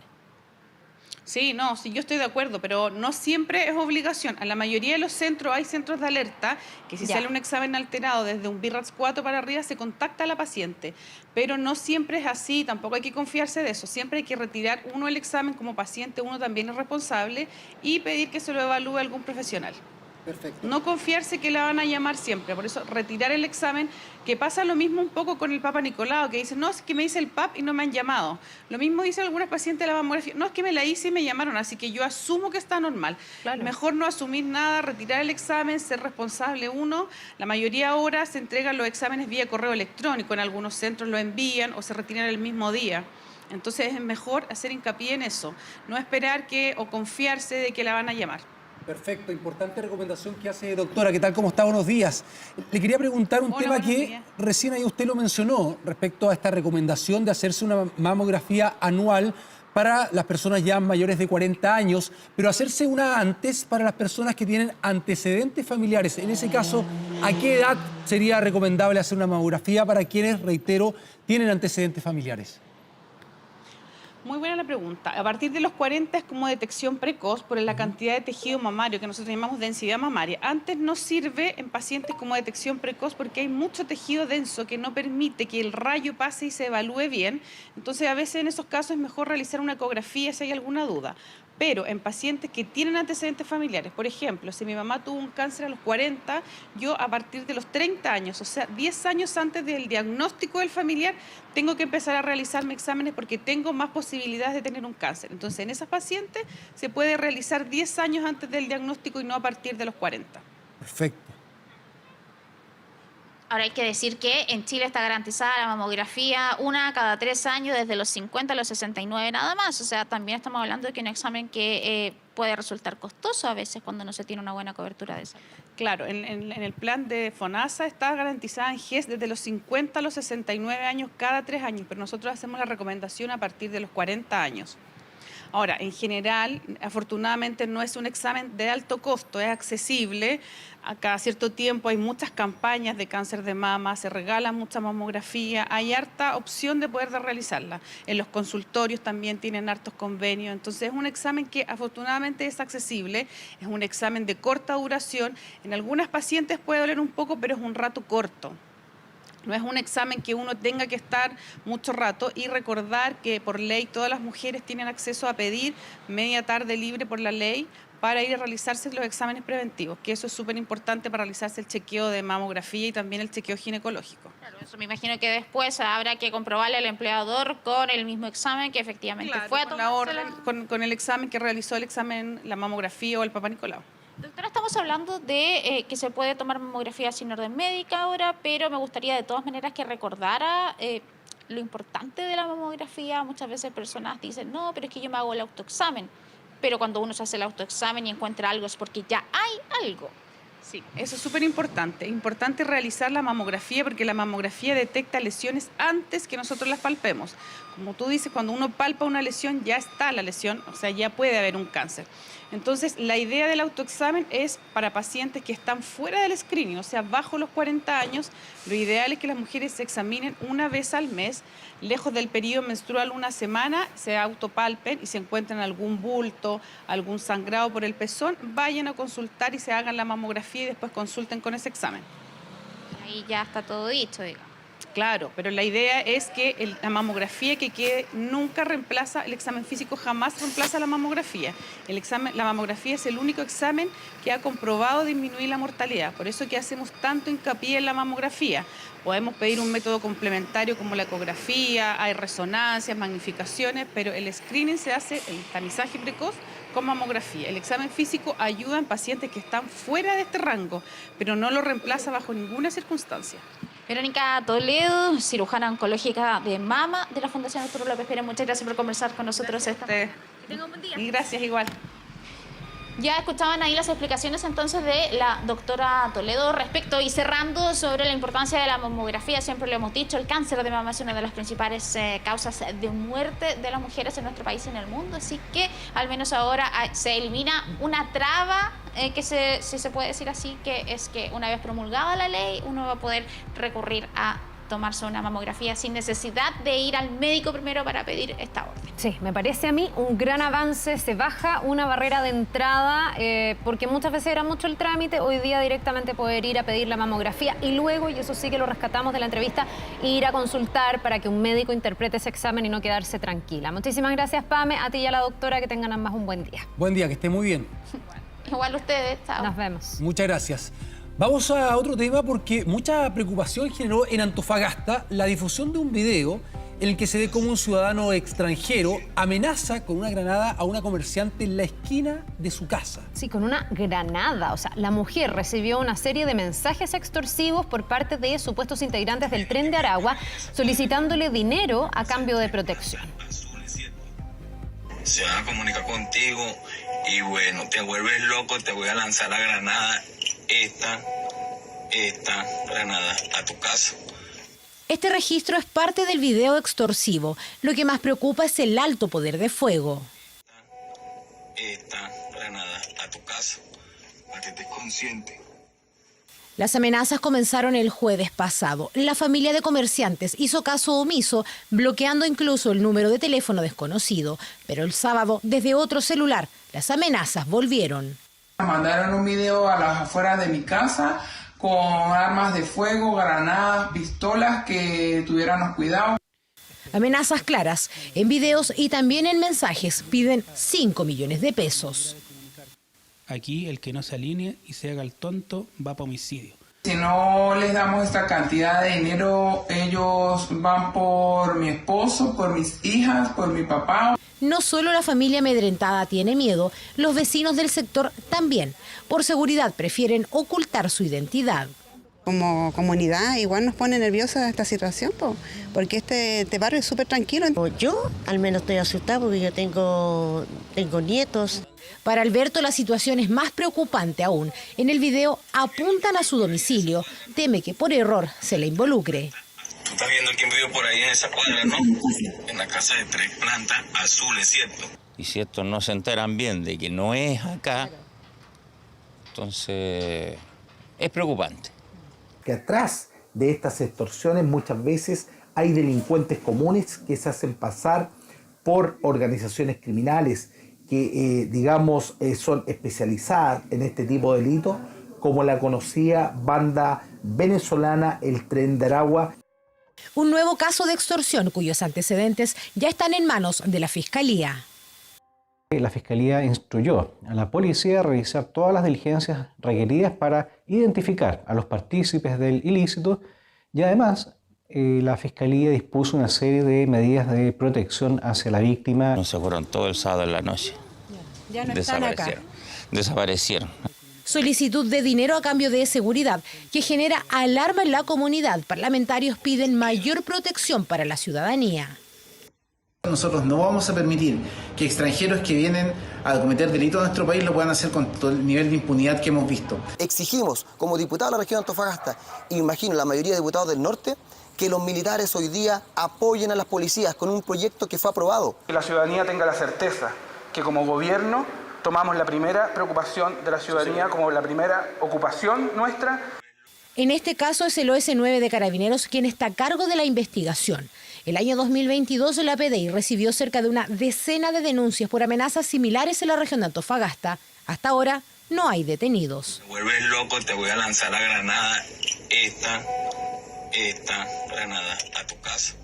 Sí, no, sí, yo estoy de acuerdo, pero no siempre es obligación. A la mayoría de los centros hay centros de alerta que si sale un examen alterado desde un BIRATS 4 para arriba se contacta a la paciente, pero no siempre es así, tampoco hay que confiarse de eso. Siempre hay que retirar uno el examen como paciente, uno también es responsable y pedir que se lo evalúe algún profesional. Perfecto. No confiarse que la van a llamar siempre, por eso retirar el examen, que pasa lo mismo un poco con el Papa Nicolau, que dice, no, es que me hice el PAP y no me han llamado. Lo mismo dicen algunas pacientes de la mamografía, no, es que me la hice y me llamaron, así que yo asumo que está normal. Claro. Mejor no asumir nada, retirar el examen, ser responsable uno. La mayoría ahora se entregan los exámenes vía correo electrónico, en algunos centros lo envían o se retiran el mismo día. Entonces es mejor hacer hincapié en eso, no esperar o confiarse de que la van a llamar. Perfecto, importante recomendación que hace, doctora. ¿Qué tal? ¿Cómo está? Buenos días. Le quería preguntar un tema que recién ahí usted lo mencionó respecto a esta recomendación de hacerse una mamografía anual para las personas ya mayores de 40 años, pero hacerse una antes para las personas que tienen antecedentes familiares. En ese caso, ¿a qué edad sería recomendable hacer una mamografía para quienes, reitero, tienen antecedentes familiares? Muy buena la pregunta. A partir de los 40 es como detección precoz por la cantidad de tejido mamario que nosotros llamamos densidad mamaria. Antes no sirve en pacientes como detección precoz porque hay mucho tejido denso que no permite que el rayo pase y se evalúe bien. Entonces a veces en esos casos es mejor realizar una ecografía si hay alguna duda. Pero en pacientes que tienen antecedentes familiares, por ejemplo, si mi mamá tuvo un cáncer a los 40, yo a partir de los 30 años, o sea, 10 años antes del diagnóstico del familiar, tengo que empezar a realizarme exámenes porque tengo más posibilidades de tener un cáncer. Entonces, en esas pacientes se puede realizar 10 años antes del diagnóstico y no a partir de los 40. Perfecto. Ahora hay que decir que en Chile está garantizada la mamografía una cada 3 años, desde los 50 a los 69 nada más. O sea, también estamos hablando de que un examen que puede resultar costoso a veces cuando no se tiene una buena cobertura de salud. Claro, en el plan de FONASA está garantizada en GES desde los 50 a los 69 años cada 3 años, pero nosotros hacemos la recomendación a partir de los 40 años. Ahora, en general, afortunadamente no es un examen de alto costo, es accesible. A cada cierto tiempo hay muchas campañas de cáncer de mama, se regala mucha mamografía, hay harta opción de poder realizarla. En los consultorios también tienen hartos convenios, entonces es un examen que afortunadamente es accesible, es un examen de corta duración. En algunas pacientes puede doler un poco, pero es un rato corto. No es un examen que uno tenga que estar mucho rato y recordar que por ley todas las mujeres tienen acceso a pedir media tarde libre por la ley para ir a realizarse los exámenes preventivos, que eso es súper importante para realizarse el chequeo de mamografía y también el chequeo ginecológico. Claro, eso me imagino que después habrá que comprobarle al empleador con el mismo examen que efectivamente fue a con la orden, con el examen que realizó el examen, la mamografía o el Papa Nicolau. Doctora, estamos hablando de que se puede tomar mamografía sin orden médica ahora, pero me gustaría de todas maneras que recordara lo importante de la mamografía. Muchas veces personas dicen, no, pero es que yo me hago el autoexamen. Pero cuando uno se hace el autoexamen y encuentra algo es porque ya hay algo. Sí, eso es súper importante. Es importante realizar la mamografía porque la mamografía detecta lesiones antes que nosotros las palpemos. Como tú dices, cuando uno palpa una lesión, ya está la lesión, o sea, ya puede haber un cáncer. Entonces, la idea del autoexamen es para pacientes que están fuera del screening, o sea, bajo los 40 años. Lo ideal es que las mujeres se examinen una vez al mes, lejos del periodo menstrual una semana, se autopalpen y se encuentran algún bulto, algún sangrado por el pezón, vayan a consultar y se hagan la mamografía y después consulten con ese examen. Ahí ya está todo dicho, digamos. Claro, pero la idea es que la mamografía que quede nunca reemplaza, el examen físico jamás reemplaza la mamografía. La mamografía es el único examen que ha comprobado disminuir la mortalidad. Por eso que hacemos tanto hincapié en la mamografía. Podemos pedir un método complementario como la ecografía, hay resonancias, magnificaciones, pero el screening se hace, el tamizaje precoz, con mamografía. El examen físico ayuda en pacientes que están fuera de este rango, pero no lo reemplaza bajo ninguna circunstancia. Verónica Toledo, cirujana oncológica de mama de la Fundación Arturo López Pérez. Muchas gracias por conversar con nosotros. Que tenga un buen día. Y gracias igual. Ya escuchaban ahí las explicaciones entonces de la doctora Toledo respecto y cerrando sobre la importancia de la mamografía. Siempre lo hemos dicho, el cáncer de mama es una de las principales causas de muerte de las mujeres en nuestro país y en el mundo. Así que al menos ahora se elimina una traba que si se puede decir así, que es que una vez promulgada la ley uno va a poder recurrir a tomarse una mamografía sin necesidad de ir al médico primero para pedir esta orden. Sí, me parece a mí un gran avance, se baja una barrera de entrada, porque muchas veces era mucho el trámite, hoy día directamente poder ir a pedir la mamografía y luego, y eso sí que lo rescatamos de la entrevista, ir a consultar para que un médico interprete ese examen y no quedarse tranquila. Muchísimas gracias, Pame, a ti y a la doctora, que tengan ambas un buen día. Buen día, que esté muy bien. Igual ustedes, chao. Nos vemos. Muchas gracias. Vamos a otro tema porque mucha preocupación generó en Antofagasta la difusión de un video en el que se ve como un ciudadano extranjero amenaza con una granada a una comerciante en la esquina de su casa. Sí, con una granada. O sea, la mujer recibió una serie de mensajes extorsivos por parte de supuestos integrantes del Tren de Aragua solicitándole dinero a cambio de protección. Se van a comunicar contigo y bueno, te vuelves loco, te voy a lanzar la granada, esta granada a tu casa. Este registro es parte del video extorsivo. Lo que más preocupa es el alto poder de fuego. Esta granada a tu casa, para que estés consciente. Las amenazas comenzaron el jueves pasado. La familia de comerciantes hizo caso omiso, bloqueando incluso el número de teléfono desconocido. Pero el sábado, desde otro celular, las amenazas volvieron. Mandaron un video a las afueras de mi casa con armas de fuego, granadas, pistolas, que tuviéramos cuidado. Amenazas claras, en videos y también en mensajes, piden 5 millones de pesos. Aquí el que no se alinee y se haga el tonto va para homicidio. Si no les damos esta cantidad de dinero, ellos van por mi esposo, por mis hijas, por mi papá. No solo la familia amedrentada tiene miedo, los vecinos del sector también. Por seguridad prefieren ocultar su identidad. Como comunidad igual nos pone nerviosa esta situación, porque este barrio es súper tranquilo. Yo al menos estoy asustada porque yo tengo nietos. Para Alberto la situación es más preocupante aún. En el video apuntan a su domicilio. Teme que por error se le involucre. Tú estás viendo quién vive por ahí en esa cuadra, ¿no? En la casa de 3 plantas azules, ¿cierto? Y si estos no se enteran bien de que no es acá, entonces es preocupante. Que atrás de estas extorsiones muchas veces hay delincuentes comunes que se hacen pasar por organizaciones criminales que, son especializadas en este tipo de delitos, como la conocida banda venezolana El Tren de Aragua. Un nuevo caso de extorsión cuyos antecedentes ya están en manos de la Fiscalía. La Fiscalía instruyó a la policía a realizar todas las diligencias requeridas para identificar a los partícipes del ilícito y además la Fiscalía dispuso una serie de medidas de protección hacia la víctima. No se fueron todo el sábado en la noche. Ya no están acá. Desaparecieron. Solicitud de dinero a cambio de seguridad que genera alarma en la comunidad. Parlamentarios piden mayor protección para la ciudadanía. Nosotros no vamos a permitir que extranjeros que vienen a cometer delitos en nuestro país lo puedan hacer con todo el nivel de impunidad que hemos visto. Exigimos, como diputado de la región de Antofagasta, imagino la mayoría de diputados del norte, que los militares hoy día apoyen a las policías con un proyecto que fue aprobado. Que la ciudadanía tenga la certeza que como gobierno tomamos la primera preocupación de la ciudadanía como la primera ocupación nuestra. En este caso es el OS9 de Carabineros quien está a cargo de la investigación. El año 2022 la PDI recibió cerca de una decena de denuncias por amenazas similares en la región de Antofagasta. Hasta ahora no hay detenidos. Te vuelves loco, te voy a lanzar la granada, esta granada a tu casa.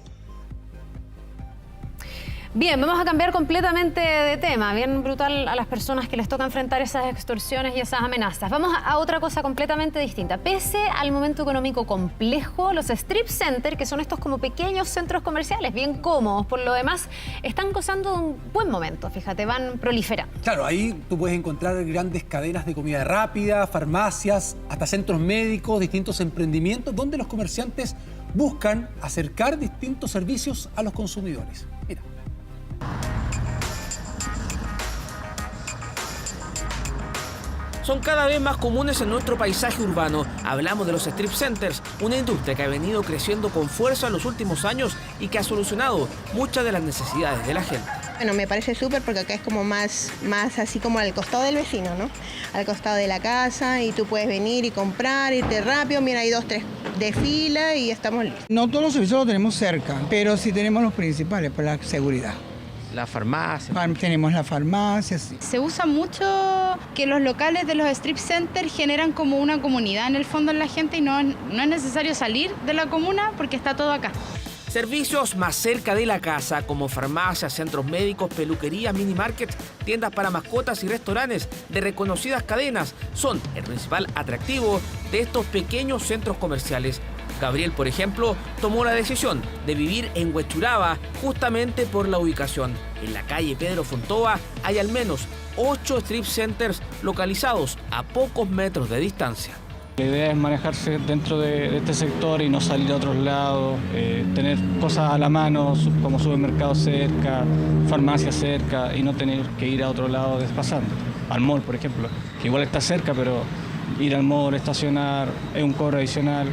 Bien, vamos a cambiar completamente de tema. Bien brutal a las personas que les toca enfrentar esas extorsiones y esas amenazas. Vamos a otra cosa completamente distinta. Pese al momento económico complejo, los strip centers, que son estos como pequeños centros comerciales, bien cómodos por lo demás, están gozando de un buen momento. Fíjate, van proliferando. Claro, ahí tú puedes encontrar grandes cadenas de comida rápida, farmacias, hasta centros médicos, distintos emprendimientos, donde los comerciantes buscan acercar distintos servicios a los consumidores. Mira. Son cada vez más comunes en nuestro paisaje urbano. Hablamos de los strip centers, una industria que ha venido creciendo con fuerza en los últimos años y que ha solucionado muchas de las necesidades de la gente. Bueno, me parece súper porque acá es como más así como al costado del vecino, ¿no? Al costado de la casa y tú puedes venir y comprar, irte rápido, mira, hay 2, 3 de fila y estamos listos. No todos los servicios los tenemos cerca, pero sí tenemos los principales por la seguridad. La farmacia. Tenemos la farmacia, sí. Se usa mucho que los locales de los strip centers generan como una comunidad en el fondo en la gente y no es necesario salir de la comuna porque está todo acá. Servicios más cerca de la casa, como farmacias, centros médicos, peluquerías, mini markets, tiendas para mascotas y restaurantes de reconocidas cadenas, son el principal atractivo de estos pequeños centros comerciales. Gabriel, por ejemplo, tomó la decisión de vivir en Huechuraba justamente por la ubicación. En la calle Pedro Fontova hay al menos 8 strip centers localizados a pocos metros de distancia. La idea es manejarse dentro de este sector y no salir a otros lados, tener cosas a la mano como supermercados cerca, farmacias cerca y no tener que ir a otro lado desplazando. Al mall, por ejemplo, que igual está cerca, pero ir al mall, estacionar, es un cobro adicional.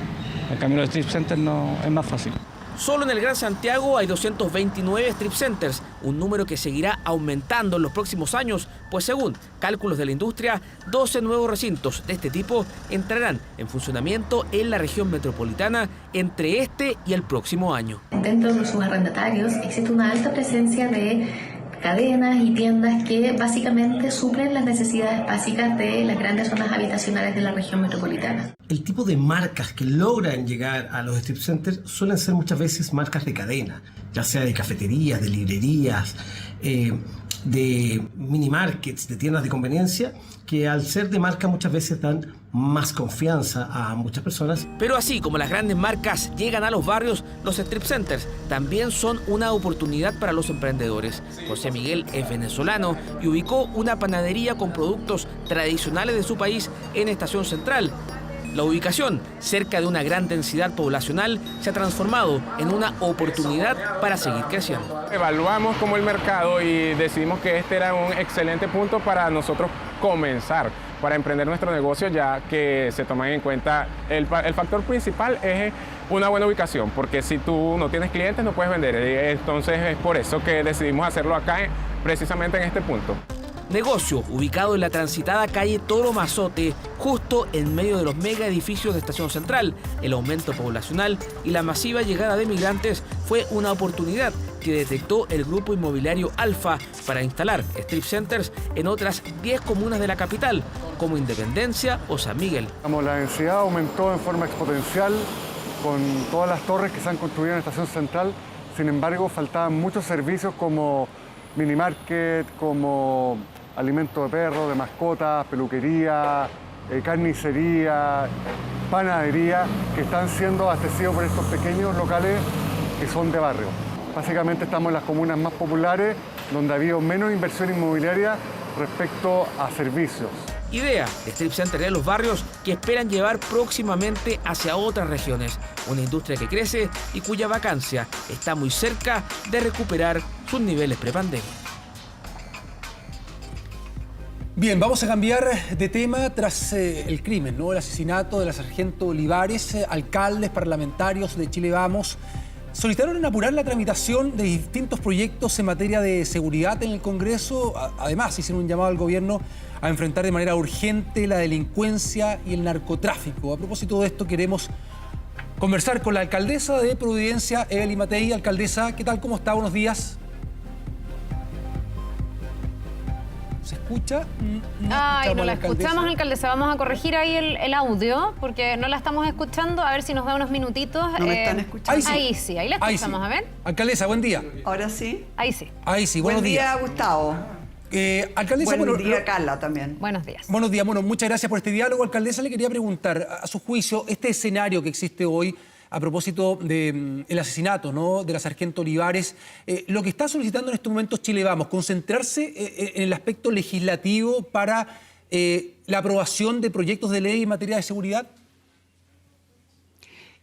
En cambio, los strip centers no es más fácil. Solo en el Gran Santiago hay 229 strip centers, un número que seguirá aumentando en los próximos años, pues según cálculos de la industria, 12 nuevos recintos de este tipo entrarán en funcionamiento en la región metropolitana entre este y el próximo año. Dentro de los subarrendatarios existe una alta presencia de cadenas y tiendas que básicamente suplen las necesidades básicas de las grandes zonas habitacionales de la región metropolitana. El tipo de marcas que logran llegar a los strip centers suelen ser muchas veces marcas de cadena, ya sea de cafeterías, de librerías, de mini markets, de tiendas de conveniencia, que al ser de marca muchas veces dan más confianza a muchas personas. Pero así como las grandes marcas llegan a los barrios, los strip centers también son una oportunidad para los emprendedores. José Miguel es venezolano y ubicó una panadería con productos tradicionales de su país en Estación Central. La ubicación, cerca de una gran densidad poblacional, se ha transformado en una oportunidad para seguir creciendo. Evaluamos como el mercado y decidimos que este era un excelente punto para nosotros comenzar, para emprender nuestro negocio, ya que se toman en cuenta el factor principal es una buena ubicación, porque si tú no tienes clientes no puedes vender. Entonces es por eso que decidimos hacerlo acá, precisamente en este punto. Negocio ubicado en la transitada calle Toro Mazote, justo en medio de los mega edificios de Estación Central. El aumento poblacional y la masiva llegada de migrantes fue una oportunidad que detectó el grupo inmobiliario Alfa para instalar strip centers en otras 10 comunas de la capital, como Independencia o San Miguel. La densidad aumentó en forma exponencial con todas las torres que se han construido en Estación Central. Sin embargo, faltaban muchos servicios como minimarket, como alimento de perro, de mascotas, peluquería, carnicería, panadería, que están siendo abastecidos por estos pequeños locales que son de barrio. Básicamente estamos en las comunas más populares, donde ha habido menos inversión inmobiliaria respecto a servicios. Idea de strip center de los barrios que esperan llevar próximamente hacia otras regiones. Una industria que crece y cuya vacancia está muy cerca de recuperar sus niveles prepandemia. Bien, vamos a cambiar de tema tras el crimen, ¿no? El asesinato de la sargento Olivares. Alcaldes, parlamentarios de Chile Vamos solicitaron en apurar la tramitación de distintos proyectos en materia de seguridad en el Congreso. Además, hicieron un llamado al gobierno a enfrentar de manera urgente la delincuencia y el narcotráfico. A propósito de esto, queremos conversar con la alcaldesa de Providencia, Evelyn Matei. Alcaldesa, ¿qué tal? ¿Cómo está? Buenos días. ¿Se escucha? Ay, no la escuchamos, alcaldesa. Vamos a corregir ahí el audio, porque no la estamos escuchando. A ver si nos da unos minutitos. ¿No me están escuchando? Ahí sí, ahí la escuchamos, a ver. Alcaldesa, buen día. ¿Ahora sí? Ahí sí. Ahí sí, buenos días. Buen día, Gustavo. Alcaldesa, Buen día, Carla, también. Buenos días. Buenos días. Bueno, muchas gracias por este diálogo. Alcaldesa, le quería preguntar, a su juicio, este escenario que existe hoy a propósito del asesinato, ¿no?, de la sargento Olivares, lo que está solicitando en estos momentos Chile Vamos, concentrarse en el aspecto legislativo para la aprobación de proyectos de ley en materia de seguridad.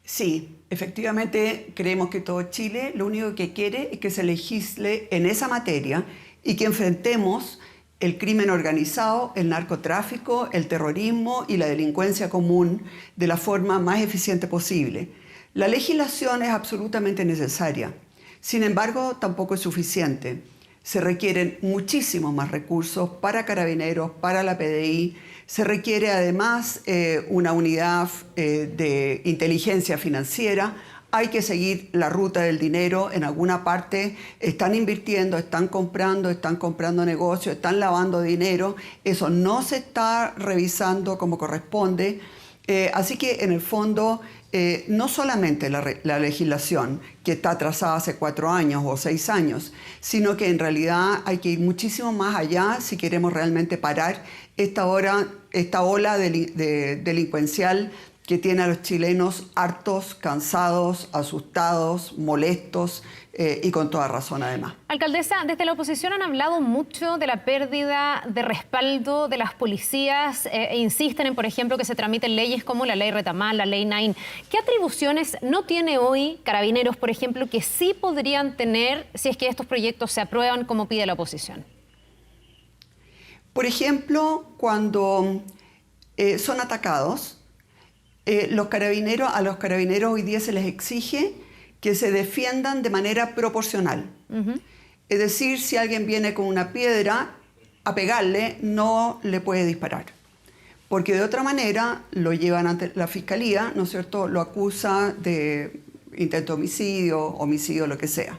Sí, efectivamente creemos que todo Chile lo único que quiere es que se legisle en esa materia y que enfrentemos el crimen organizado, el narcotráfico, el terrorismo y la delincuencia común de la forma más eficiente posible. La legislación es absolutamente necesaria, sin embargo, tampoco es suficiente. Se requieren muchísimos más recursos para Carabineros, para la PDI. Se requiere además una unidad de inteligencia financiera. Hay que seguir la ruta del dinero. En alguna parte están invirtiendo, están comprando negocios, están lavando dinero. Eso no se está revisando como corresponde. Así que en el fondo, no solamente la legislación que está atrasada hace 4 años o 6 años, sino que en realidad hay que ir muchísimo más allá si queremos realmente parar esta ola delincuencial que tiene a los chilenos hartos, cansados, asustados, molestos y con toda razón además. Alcaldesa, desde la oposición han hablado mucho de la pérdida de respaldo de las policías e insisten en, por ejemplo, que se tramiten leyes como la ley Retamal, la ley Nain. ¿Qué atribuciones no tiene hoy Carabineros, por ejemplo, que sí podrían tener si es que estos proyectos se aprueban como pide la oposición? Por ejemplo, cuando son atacados, a los carabineros hoy día se les exige que se defiendan de manera proporcional. Es decir, si alguien viene con una piedra a pegarle, no le puede disparar. Porque de otra manera lo llevan ante la fiscalía, ¿no es cierto? Lo acusa de intento de homicidio, lo que sea.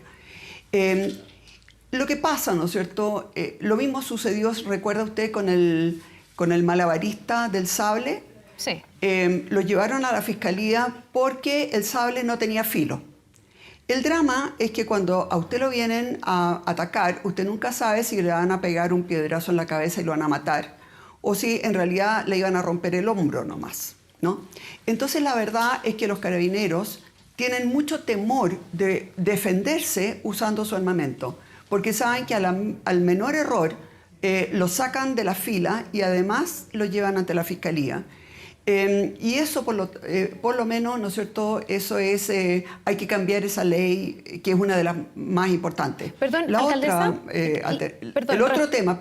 Lo que pasa, ¿no es cierto? Lo mismo sucedió, ¿recuerda usted con el malabarista del sable? Sí. Lo llevaron a la fiscalía porque el sable no tenía filo. El drama es que cuando a usted lo vienen a atacar, usted nunca sabe si le van a pegar un piedrazo en la cabeza y lo van a matar, o si en realidad le iban a romper el hombro nomás, ¿no? Entonces la verdad es que los carabineros tienen mucho temor de defenderse usando su armamento, porque saben que al menor error lo sacan de la fila y además lo llevan ante la fiscalía. Y eso por lo menos, ¿no es cierto? Eso es, hay que cambiar esa ley, que es una de las más importantes. Perdón, la alcaldesa. El otro tema,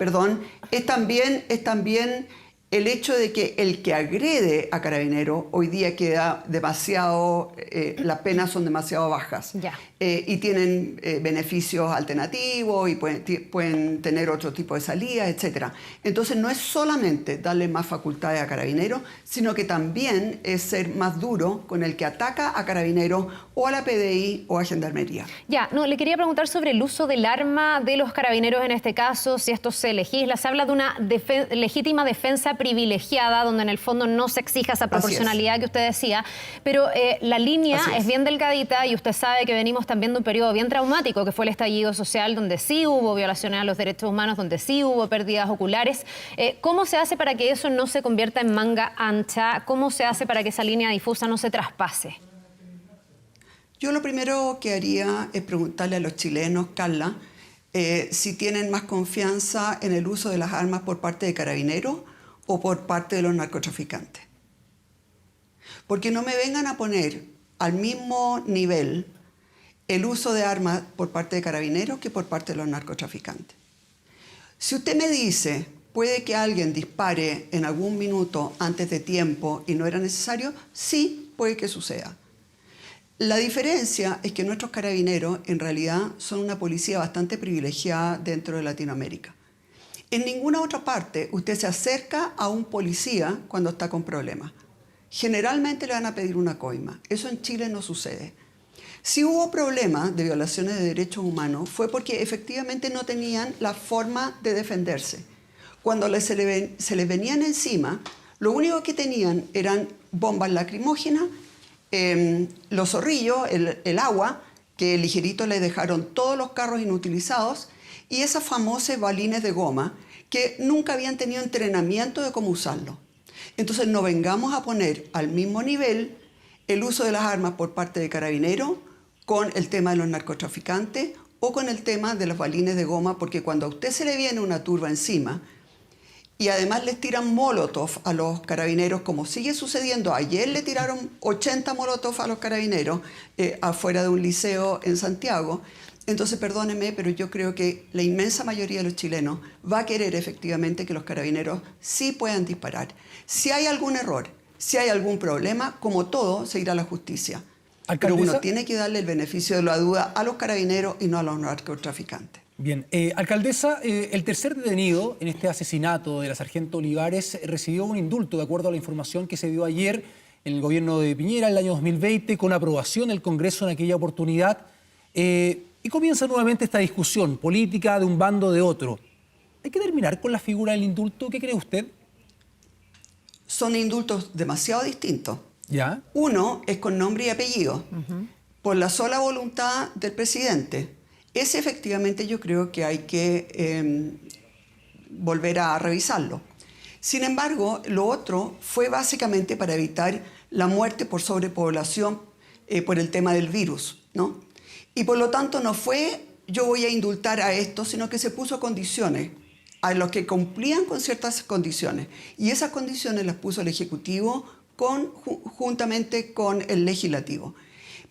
es también el hecho de que el que agrede a Carabineros hoy día queda demasiado, las penas son demasiado bajas. Y tienen beneficios alternativos y pueden tener otro tipo de salidas, etc. Entonces no es solamente darle más facultades a Carabineros, sino que también es ser más duro con el que ataca a Carabineros o a la PDI o a Gendarmería. Le quería preguntar sobre el uso del arma de los Carabineros en este caso, si esto se legisla. Se habla de una legítima defensa privilegiada, donde en el fondo no se exija esa proporcionalidad que usted decía, pero la línea es bien delgadita y usted sabe que venimos también de un periodo bien traumático, que fue el estallido social, donde sí hubo violaciones a los derechos humanos, donde sí hubo pérdidas oculares. ¿Cómo se hace para que eso no se convierta en manga ancha? ¿Cómo se hace para que esa línea difusa no se traspase? Yo lo primero que haría es preguntarle a los chilenos, Carla, si tienen más confianza en el uso de las armas por parte de Carabineros o por parte de los narcotraficantes. Porque no me vengan a poner al mismo nivel el uso de armas por parte de Carabineros que por parte de los narcotraficantes. Si usted me dice, puede que alguien dispare en algún minuto antes de tiempo y no era necesario, sí, puede que suceda. La diferencia es que nuestros carabineros en realidad son una policía bastante privilegiada dentro de Latinoamérica. En ninguna otra parte usted se acerca a un policía cuando está con problemas. Generalmente le van a pedir una coima. Eso en Chile no sucede. Si hubo problemas de violaciones de derechos humanos fue porque efectivamente no tenían la forma de defenderse. Cuando se les venían encima, lo único que tenían eran bombas lacrimógenas, los zorrillos, el agua, que ligerito les dejaron todos los carros inutilizados, y esas famosas balines de goma que nunca habían tenido entrenamiento de cómo usarlo. Entonces no vengamos a poner al mismo nivel el uso de las armas por parte de Carabineros con el tema de los narcotraficantes o con el tema de los balines de goma, porque cuando a usted se le viene una turba encima y además les tiran molotov a los carabineros, como sigue sucediendo, ayer le tiraron 80 molotov a los carabineros afuera de un liceo en Santiago. Entonces, perdónenme, pero yo creo que la inmensa mayoría de los chilenos va a querer efectivamente que los carabineros sí puedan disparar. Si hay algún error, si hay algún problema, como todo, se irá a la justicia. Pero uno tiene que darle el beneficio de la duda a los carabineros y no a los narcotraficantes. Bien, alcaldesa, el tercer detenido en este asesinato de la sargento Olivares recibió un indulto, de acuerdo a la información que se dio ayer en el gobierno de Piñera, en el año 2020, con aprobación del Congreso en aquella oportunidad. Y comienza nuevamente esta discusión política de un bando o de otro. ¿Hay que terminar con la figura del indulto? ¿Qué cree usted? Son indultos demasiado distintos. ¿Ya? Uno es con nombre y apellido, por la sola voluntad del presidente. Ese efectivamente yo creo que hay que volver a revisarlo. Sin embargo, lo otro fue básicamente para evitar la muerte por sobrepoblación por el tema del virus, ¿no? Y por lo tanto no fue yo voy a indultar a esto, sino que se puso condiciones a los que cumplían con ciertas condiciones. Y esas condiciones las puso el Ejecutivo juntamente con el Legislativo.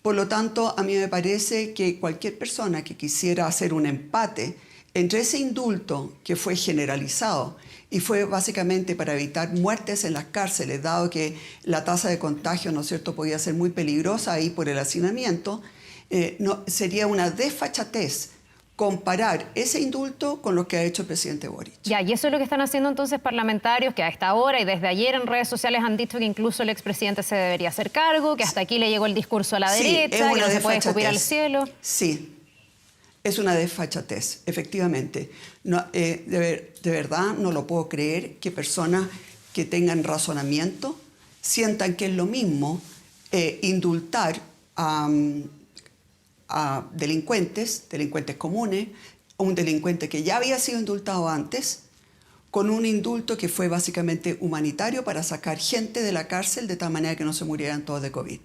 Por lo tanto, a mí me parece que cualquier persona que quisiera hacer un empate entre ese indulto que fue generalizado y fue básicamente para evitar muertes en las cárceles, dado que la tasa de contagio, ¿no es cierto?, podía ser muy peligrosa ahí por el hacinamiento, sería una desfachatez comparar ese indulto con lo que ha hecho el presidente Boric. Ya, y eso es lo que están haciendo entonces parlamentarios que a esta hora y desde ayer en redes sociales han dicho que incluso el expresidente se debería hacer cargo, que hasta aquí le llegó el discurso a la derecha, que no se puede escupir al cielo. Sí, es una desfachatez, efectivamente. No, de verdad no lo puedo creer que personas que tengan razonamiento sientan que es lo mismo indultar a delincuentes comunes, un delincuente que ya había sido indultado antes, con un indulto que fue básicamente humanitario para sacar gente de la cárcel de tal manera que no se murieran todos de COVID.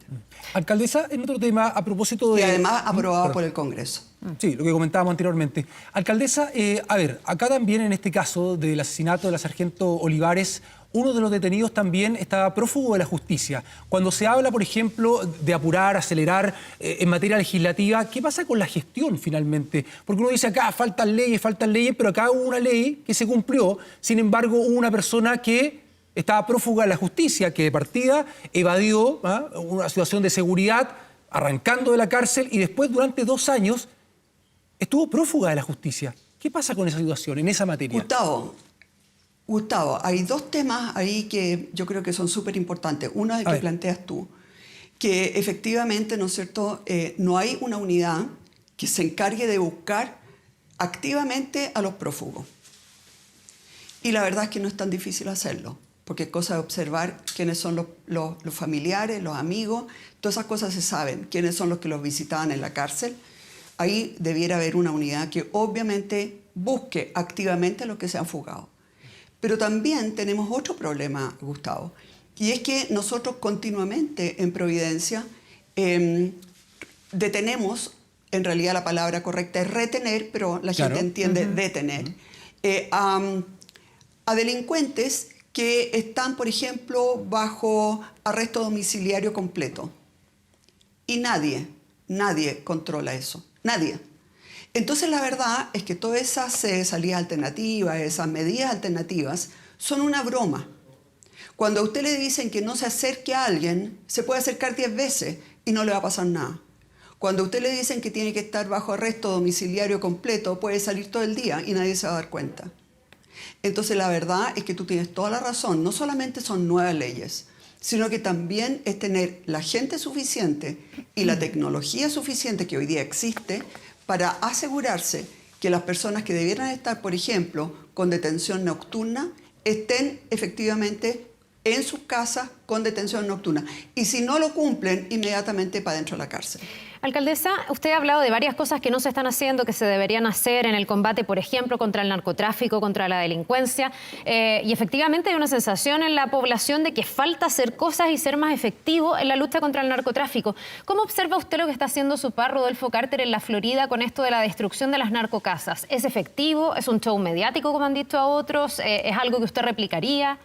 Alcaldesa, en otro tema, a propósito de... Y además aprobado por el Congreso. Sí, lo que comentábamos anteriormente. Alcaldesa, a ver, acá también en este caso del asesinato de la sargento Olivares, uno de los detenidos también está prófugo de la justicia. Cuando se habla, por ejemplo, de apurar, acelerar en materia legislativa, ¿qué pasa con la gestión finalmente? Porque uno dice acá faltan leyes, pero acá hubo una ley que se cumplió. Sin embargo, hubo una persona que estaba prófuga de la justicia, que de partida evadió una situación de seguridad, arrancando de la cárcel y después durante 2 años estuvo prófuga de la justicia. ¿Qué pasa con esa situación, en esa materia? Gustavo, hay 2 temas ahí que yo creo que son súper importantes. Uno es el que planteas tú, que efectivamente, ¿no es cierto?, no hay una unidad que se encargue de buscar activamente a los prófugos. Y la verdad es que no es tan difícil hacerlo, porque es cosa de observar quiénes son los familiares, los amigos, todas esas cosas se saben, quiénes son los que los visitaban en la cárcel. Ahí debiera haber una unidad que obviamente busque activamente a los que se han fugado. Pero también tenemos otro problema, Gustavo, y es que nosotros continuamente en Providencia detenemos, en realidad la palabra correcta es retener, pero la gente entiende detener, a delincuentes que están, por ejemplo, bajo arresto domiciliario completo. Y nadie controla eso, nadie. Entonces la verdad es que todas esas salidas alternativas, esas medidas alternativas, son una broma. Cuando a usted le dicen que no se acerque a alguien, se puede acercar 10 veces y no le va a pasar nada. Cuando a usted le dicen que tiene que estar bajo arresto domiciliario completo, puede salir todo el día y nadie se va a dar cuenta. Entonces la verdad es que tú tienes toda la razón. No solamente son nuevas leyes, sino que también es tener la gente suficiente y la tecnología suficiente que hoy día existe para asegurarse que las personas que debieran estar, por ejemplo, con detención nocturna, estén efectivamente en sus casas con detención nocturna. Y si no lo cumplen, inmediatamente para dentro de la cárcel. Alcaldesa, usted ha hablado de varias cosas que no se están haciendo, que se deberían hacer en el combate, por ejemplo, contra el narcotráfico, contra la delincuencia. Y efectivamente hay una sensación en la población de que falta hacer cosas y ser más efectivo en la lucha contra el narcotráfico. ¿Cómo observa usted lo que está haciendo su par, Rodolfo Carter, en la Florida con esto de la destrucción de las narcocasas? ¿Es efectivo? ¿Es un show mediático, como han dicho a otros? ¿Es algo que usted replicaría?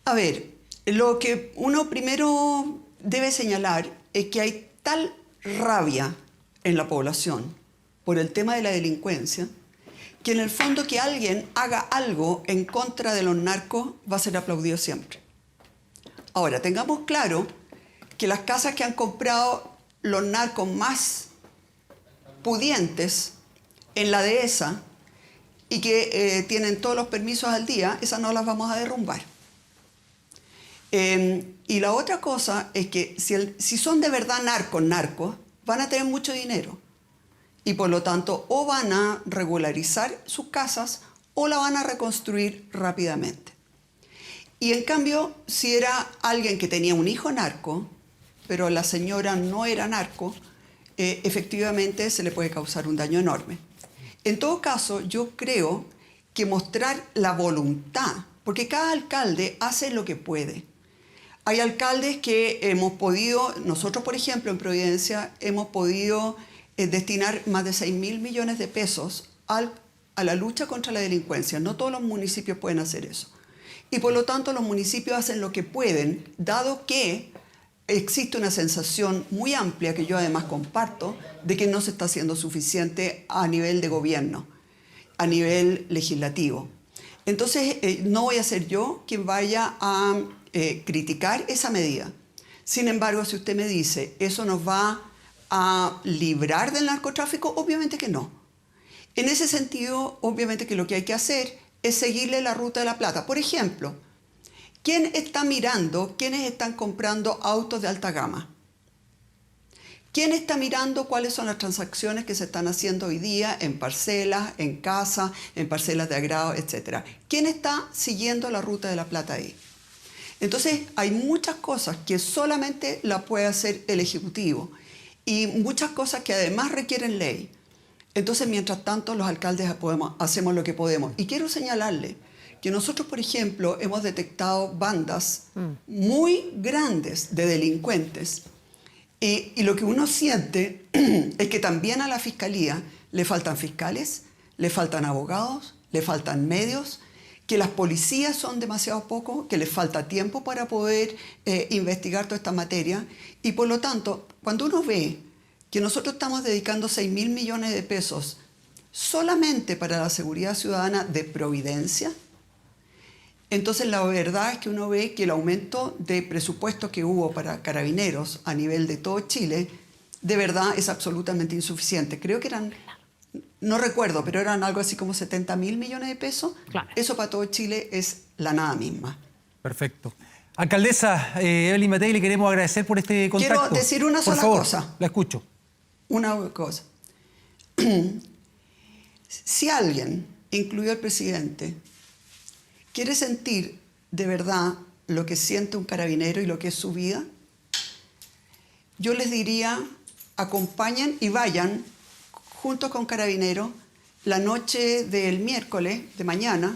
A ver, lo que uno primero debe señalar es que hay tal rabia en la población por el tema de la delincuencia que en el fondo que alguien haga algo en contra de los narcos va a ser aplaudido siempre. Ahora, tengamos claro que las casas que han comprado los narcos más pudientes en la dehesa y que tienen todos los permisos al día, esas no las vamos a derrumbar. Y la otra cosa es que si son de verdad narcos, van a tener mucho dinero. Y por lo tanto, o van a regularizar sus casas o la van a reconstruir rápidamente. Y en cambio, si era alguien que tenía un hijo narco, pero la señora no era narco, efectivamente se le puede causar un daño enorme. En todo caso, yo creo que mostrar la voluntad, porque cada alcalde hace lo que puede. Hay alcaldes que hemos podido, nosotros por ejemplo en Providencia, hemos podido destinar más de 6.000 millones de pesos a la lucha contra la delincuencia. No todos los municipios pueden hacer eso. Y por lo tanto los municipios hacen lo que pueden, dado que existe una sensación muy amplia, que yo además comparto, de que no se está haciendo suficiente a nivel de gobierno, a nivel legislativo. Entonces, no voy a ser yo quien vaya a criticar esa medida. Sin embargo, si usted me dice, ¿eso nos va a librar del narcotráfico? Obviamente que no. En ese sentido, obviamente que lo que hay que hacer es seguirle la ruta de la plata. Por ejemplo, ¿quién está mirando quiénes están comprando autos de alta gama? ¿Quién está mirando cuáles son las transacciones que se están haciendo hoy día en parcelas, en casas, en parcelas de agrado, etcétera? ¿Quién está siguiendo la ruta de la plata ahí? Entonces, hay muchas cosas que solamente la puede hacer el Ejecutivo y muchas cosas que además requieren ley. Entonces, mientras tanto, los alcaldes hacemos lo que podemos. Y quiero señalarle que nosotros, por ejemplo, hemos detectado bandas muy grandes de delincuentes. Y lo que uno siente es que también a la Fiscalía le faltan fiscales, le faltan abogados, le faltan medios, que las policías son demasiado pocos, que les falta tiempo para poder investigar toda esta materia. Y por lo tanto, cuando uno ve que nosotros estamos dedicando 6.000 millones de pesos solamente para la seguridad ciudadana de Providencia, entonces la verdad es que uno ve que el aumento de presupuesto que hubo para Carabineros a nivel de todo Chile, de verdad es absolutamente insuficiente. Creo que eran, no recuerdo, pero eran algo así como 70.000 millones de pesos. Claro. Eso para todo Chile es la nada misma. Perfecto. Alcaldesa Evelyn Matei, le queremos agradecer por este contacto. Quiero decir una sola cosa. La escucho. Una cosa. Si alguien, incluido el presidente, quiere sentir de verdad lo que siente un carabinero y lo que es su vida, yo les diría, acompañen y vayan junto con Carabineros la noche del miércoles de mañana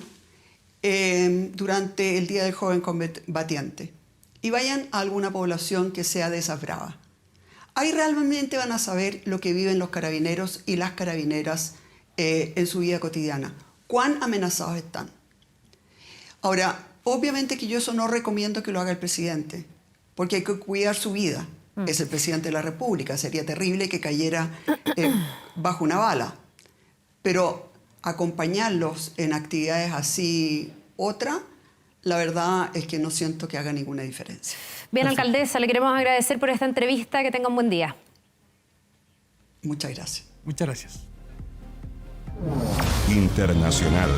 durante el Día del Joven Combatiente y vayan a alguna población que sea de esas bravas. Ahí realmente van a saber lo que viven los carabineros y las carabineras en su vida cotidiana, cuán amenazados están. Ahora, obviamente que yo eso no recomiendo que lo haga el presidente, porque hay que cuidar su vida. Es el presidente de la República, sería terrible que cayera bajo una bala. Pero acompañarlos en actividades así, la verdad es que no siento que haga ninguna diferencia. Bien, alcaldesa, le queremos agradecer por esta entrevista. Que tenga un buen día. Muchas gracias. Muchas gracias. Internacional.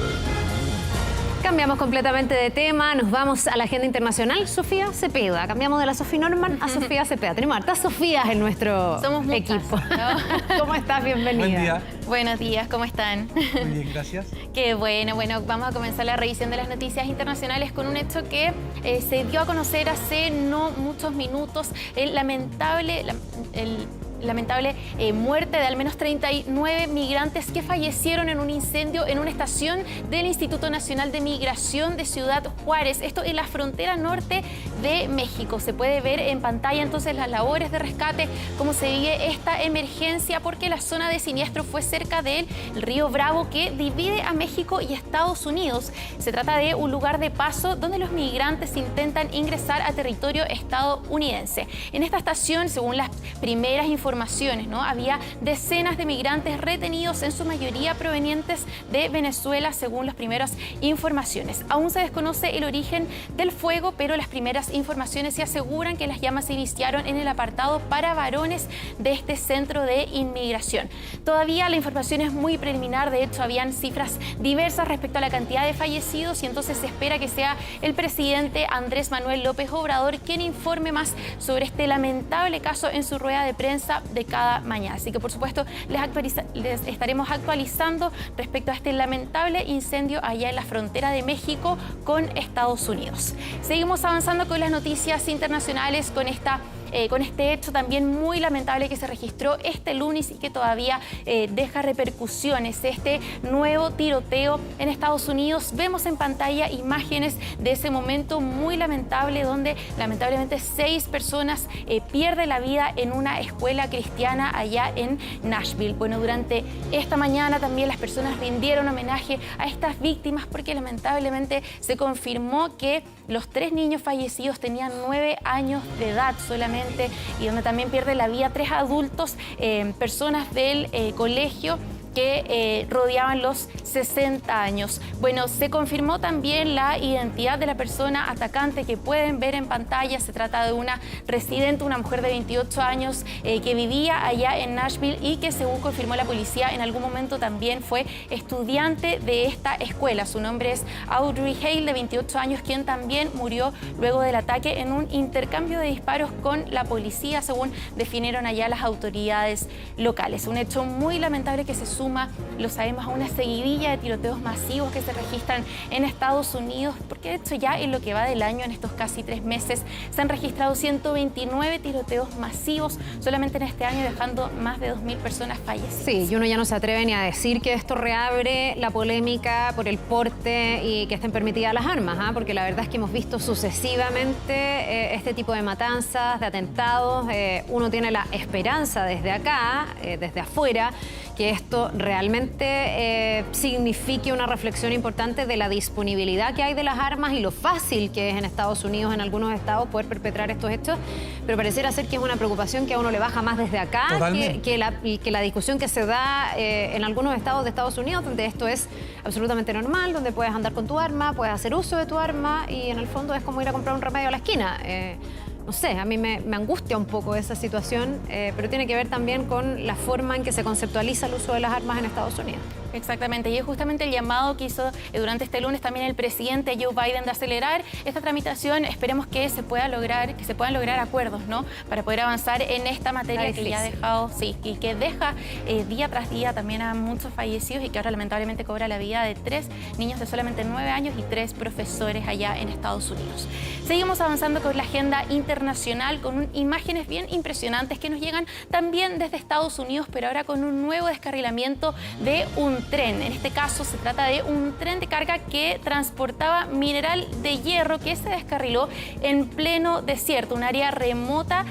Cambiamos completamente de tema, nos vamos a la agenda internacional. Sofía Cepeda, cambiamos de la Sofía Norman a Sofía Cepeda. Tenemos hartas Sofías en nuestro equipo. ¿No? ¿Cómo estás? Bienvenida. Buen día. Buenos días, ¿cómo están? Muy bien, gracias. Qué bueno, vamos a comenzar la revisión de las noticias internacionales con un hecho que se dio a conocer hace no muchos minutos, el lamentable muerte de al menos 39 migrantes que fallecieron en un incendio en una estación del Instituto Nacional de Migración de Ciudad Juárez. Esto en la frontera norte de México. Se puede ver en pantalla entonces las labores de rescate, cómo se vive esta emergencia, porque la zona de siniestro fue cerca del río Bravo, que divide a México y Estados Unidos. Se trata de un lugar de paso donde los migrantes intentan ingresar a territorio estadounidense. En esta estación, según las primeras informaciones informaciones, ¿no? Había decenas de migrantes retenidos, en su mayoría provenientes de Venezuela, según las primeras informaciones. Aún se desconoce el origen del fuego, pero las primeras informaciones se aseguran que las llamas se iniciaron en el apartado para varones de este centro de inmigración. Todavía la información es muy preliminar, de hecho habían cifras diversas respecto a la cantidad de fallecidos y entonces se espera que sea el presidente Andrés Manuel López Obrador quien informe más sobre este lamentable caso en su rueda de prensa de cada mañana. Así que por supuesto les estaremos actualizando respecto a este lamentable incendio allá en la frontera de México con Estados Unidos. Seguimos avanzando con las noticias internacionales, con este hecho también muy lamentable que se registró este lunes y que todavía deja repercusiones. Este nuevo tiroteo en Estados Unidos. Vemos en pantalla imágenes de ese momento muy lamentable donde lamentablemente 6 personas pierden la vida en una escuela cristiana allá en Nashville. Bueno, durante esta mañana también las personas rindieron homenaje a estas víctimas porque lamentablemente se confirmó que los 3 niños fallecidos tenían 9 años de edad solamente, y donde también pierden la vida 3 adultos, personas del colegio que rodeaban los 60 años. Bueno, se confirmó también la identidad de la persona atacante que pueden ver en pantalla. Se trata de una residente, una mujer de 28 años que vivía allá en Nashville y que, según confirmó la policía, en algún momento también fue estudiante de esta escuela. Su nombre es Audrey Hale, de 28 años, quien también murió luego del ataque en un intercambio de disparos con la policía, según definieron allá las autoridades locales. Un hecho muy lamentable que se suma, lo sabemos, a una seguidilla de tiroteos masivos que se registran en Estados Unidos, porque de hecho ya en lo que va del año, en estos casi 3 meses, se han registrado 129 tiroteos masivos solamente en este año, dejando más de 2.000 personas fallecidas. Sí, y uno ya no se atreve ni a decir que esto reabre la polémica por el porte y que estén permitidas las armas, porque la verdad es que hemos visto sucesivamente este tipo de matanzas, de atentados. Uno tiene la esperanza desde acá, desde afuera, que esto realmente signifique una reflexión importante de la disponibilidad que hay de las armas y lo fácil que es en Estados Unidos, en algunos estados, poder perpetrar estos hechos, pero pareciera ser que es una preocupación que a uno le baja más desde acá que la discusión que se da en algunos estados de Estados Unidos, donde esto es absolutamente normal, donde puedes andar con tu arma, puedes hacer uso de tu arma y en el fondo es como ir a comprar un remedio a la esquina. No sé, a mí me angustia un poco esa situación, pero tiene que ver también con la forma en que se conceptualiza el uso de las armas en Estados Unidos. Exactamente, y es justamente el llamado que hizo durante este lunes también el presidente Joe Biden de acelerar esta tramitación. Esperemos que se puedan lograr acuerdos, ¿no? Para poder avanzar en esta materia que ya ha dejado, sí, y que deja día tras día también a muchos fallecidos y que ahora lamentablemente cobra la vida de 3 niños de solamente 9 años y 3 profesores allá en Estados Unidos. Seguimos avanzando con la agenda internacional, con imágenes bien impresionantes que nos llegan también desde Estados Unidos, pero ahora con un nuevo descarrilamiento de un tren. En este caso se trata de un tren de carga que transportaba mineral de hierro que se descarriló en pleno desierto, un área remota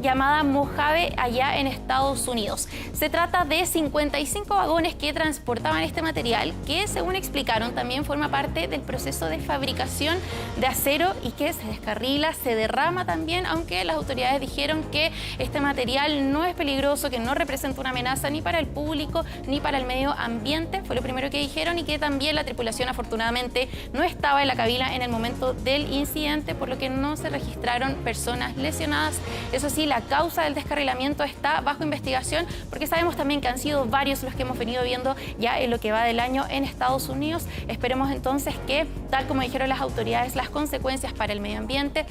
llamada Mojave allá en Estados Unidos. Se trata de 55 vagones que transportaban este material que, según explicaron, también forma parte del proceso de fabricación de acero y que se descarrila, se derrama también, aunque las autoridades dijeron que este material no es peligroso, que no representa una amenaza ni para el público ni para el medio ambiente. Fue lo primero que dijeron, y que también la tripulación afortunadamente no estaba en la cabina en el momento del incidente, por lo que no se registraron personas lesionadas. Eso sí, la causa del descarrilamiento está bajo investigación, porque sabemos también que han sido varios los que hemos venido viendo ya en lo que va del año en Estados Unidos. Esperemos entonces que, tal como dijeron las autoridades, las consecuencias para el medio ambiente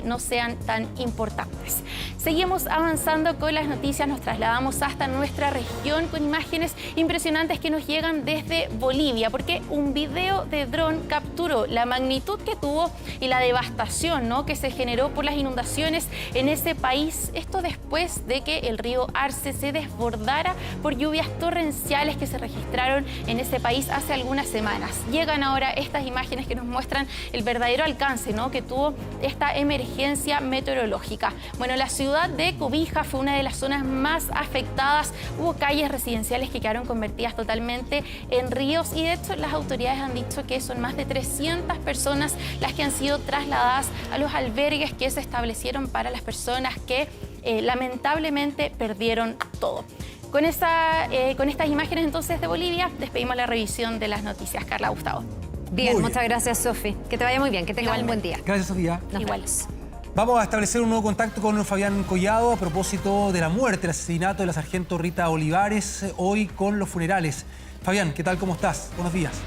no sean tan importantes. Seguimos avanzando con las noticias, nos trasladamos hasta nuestra región con imágenes impresionantes que nos llegan desde Bolivia, porque un video de dron capturó la magnitud que tuvo y la devastación, ¿no?, que se generó por las inundaciones en ese país. Esto después de que el río Arce se desbordara por lluvias torrenciales que se registraron en ese país hace algunas semanas. Llegan ahora estas imágenes que nos muestran el verdadero alcance, ¿no?, que tuvo esta emergencia meteorológica. Bueno, la ciudad de Cobija fue una de las zonas más afectadas. Hubo calles residenciales que quedaron convertidas totalmente en ríos y de hecho las autoridades han dicho que son más de 300 personas las que han sido trasladadas a los albergues que se establecieron para las personas que lamentablemente perdieron todo. Con estas imágenes entonces de Bolivia, despedimos la revisión de las noticias. Carla, Gustavo. Bien, muchas gracias, Sofi. Que te vaya muy bien, que tengas un buen día. Gracias, Sofía. Iguales. Vamos a establecer un nuevo contacto con Fabián Collado a propósito de la muerte, el asesinato de la sargento Rita Olivares, hoy con los funerales. Fabián, ¿qué tal? ¿Cómo estás? Buenos días.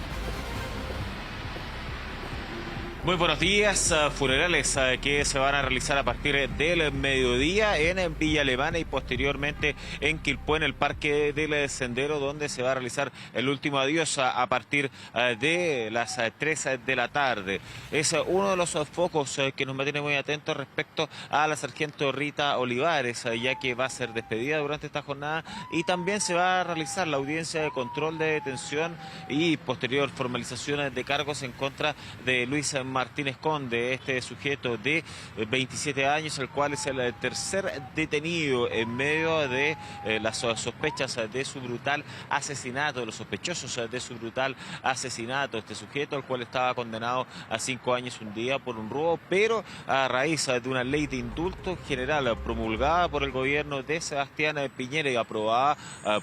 Muy buenos días. Funerales que se van a realizar a partir del mediodía en Villa Alemana y posteriormente en Quilpué, en el Parque del Sendero, donde se va a realizar el último adiós a partir de las 3 de la tarde. Es uno de los focos que nos mantiene muy atentos respecto a la sargento Rita Olivares, ya que va a ser despedida durante esta jornada y también se va a realizar la audiencia de control de detención y posterior formalización de cargos en contra de Luis Martínez Conde, este sujeto de 27 años, el cual es el tercer detenido en medio de las sospechas de su brutal asesinato, de los sospechosos de su brutal asesinato. Este sujeto, el cual estaba condenado a 5 años un día por un robo, pero a raíz de una ley de indulto general promulgada por el gobierno de Sebastián Piñera y aprobada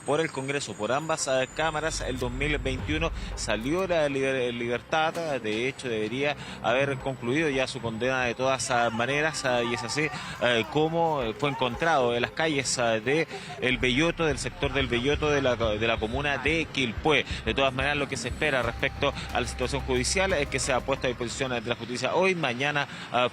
por el Congreso, por ambas cámaras, el 2021 salió la libertad. De hecho, debería haber concluido ya su condena de todas maneras, y es así como fue encontrado en las calles de El Belloto, del sector del Belloto de la comuna de Quilpué. De todas maneras, lo que se espera respecto a la situación judicial es que sea puesta a disposición de la justicia hoy, mañana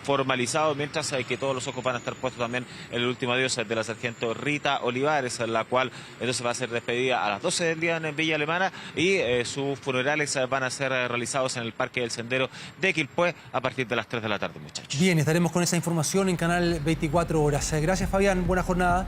formalizado, mientras que todos los ojos van a estar puestos también en el último adiós de la sargento Rita Olivares, la cual entonces va a ser despedida a las 12 del día en Villa Alemana y sus funerales van a ser realizados en el Parque del Sendero de Quilpué a partir de las 3 de la tarde, muchachos. Bien, estaremos con esa información en Canal 24 Horas. Gracias, Fabián. Buena jornada.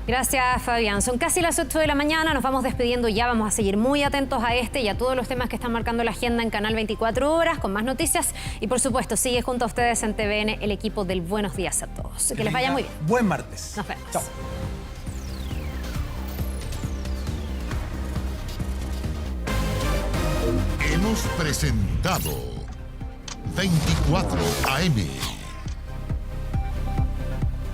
Gracias, Fabián. Son casi las 8 de la mañana, nos vamos despidiendo ya. Vamos a seguir muy atentos a este y a todos los temas que están marcando la agenda en Canal 24 Horas, con más noticias. Y por supuesto, sigue junto a ustedes en TVN el equipo del Buenos Días a Todos. Que les vaya muy bien. Buen martes. Nos vemos. Chao. Hemos presentado 24 AM.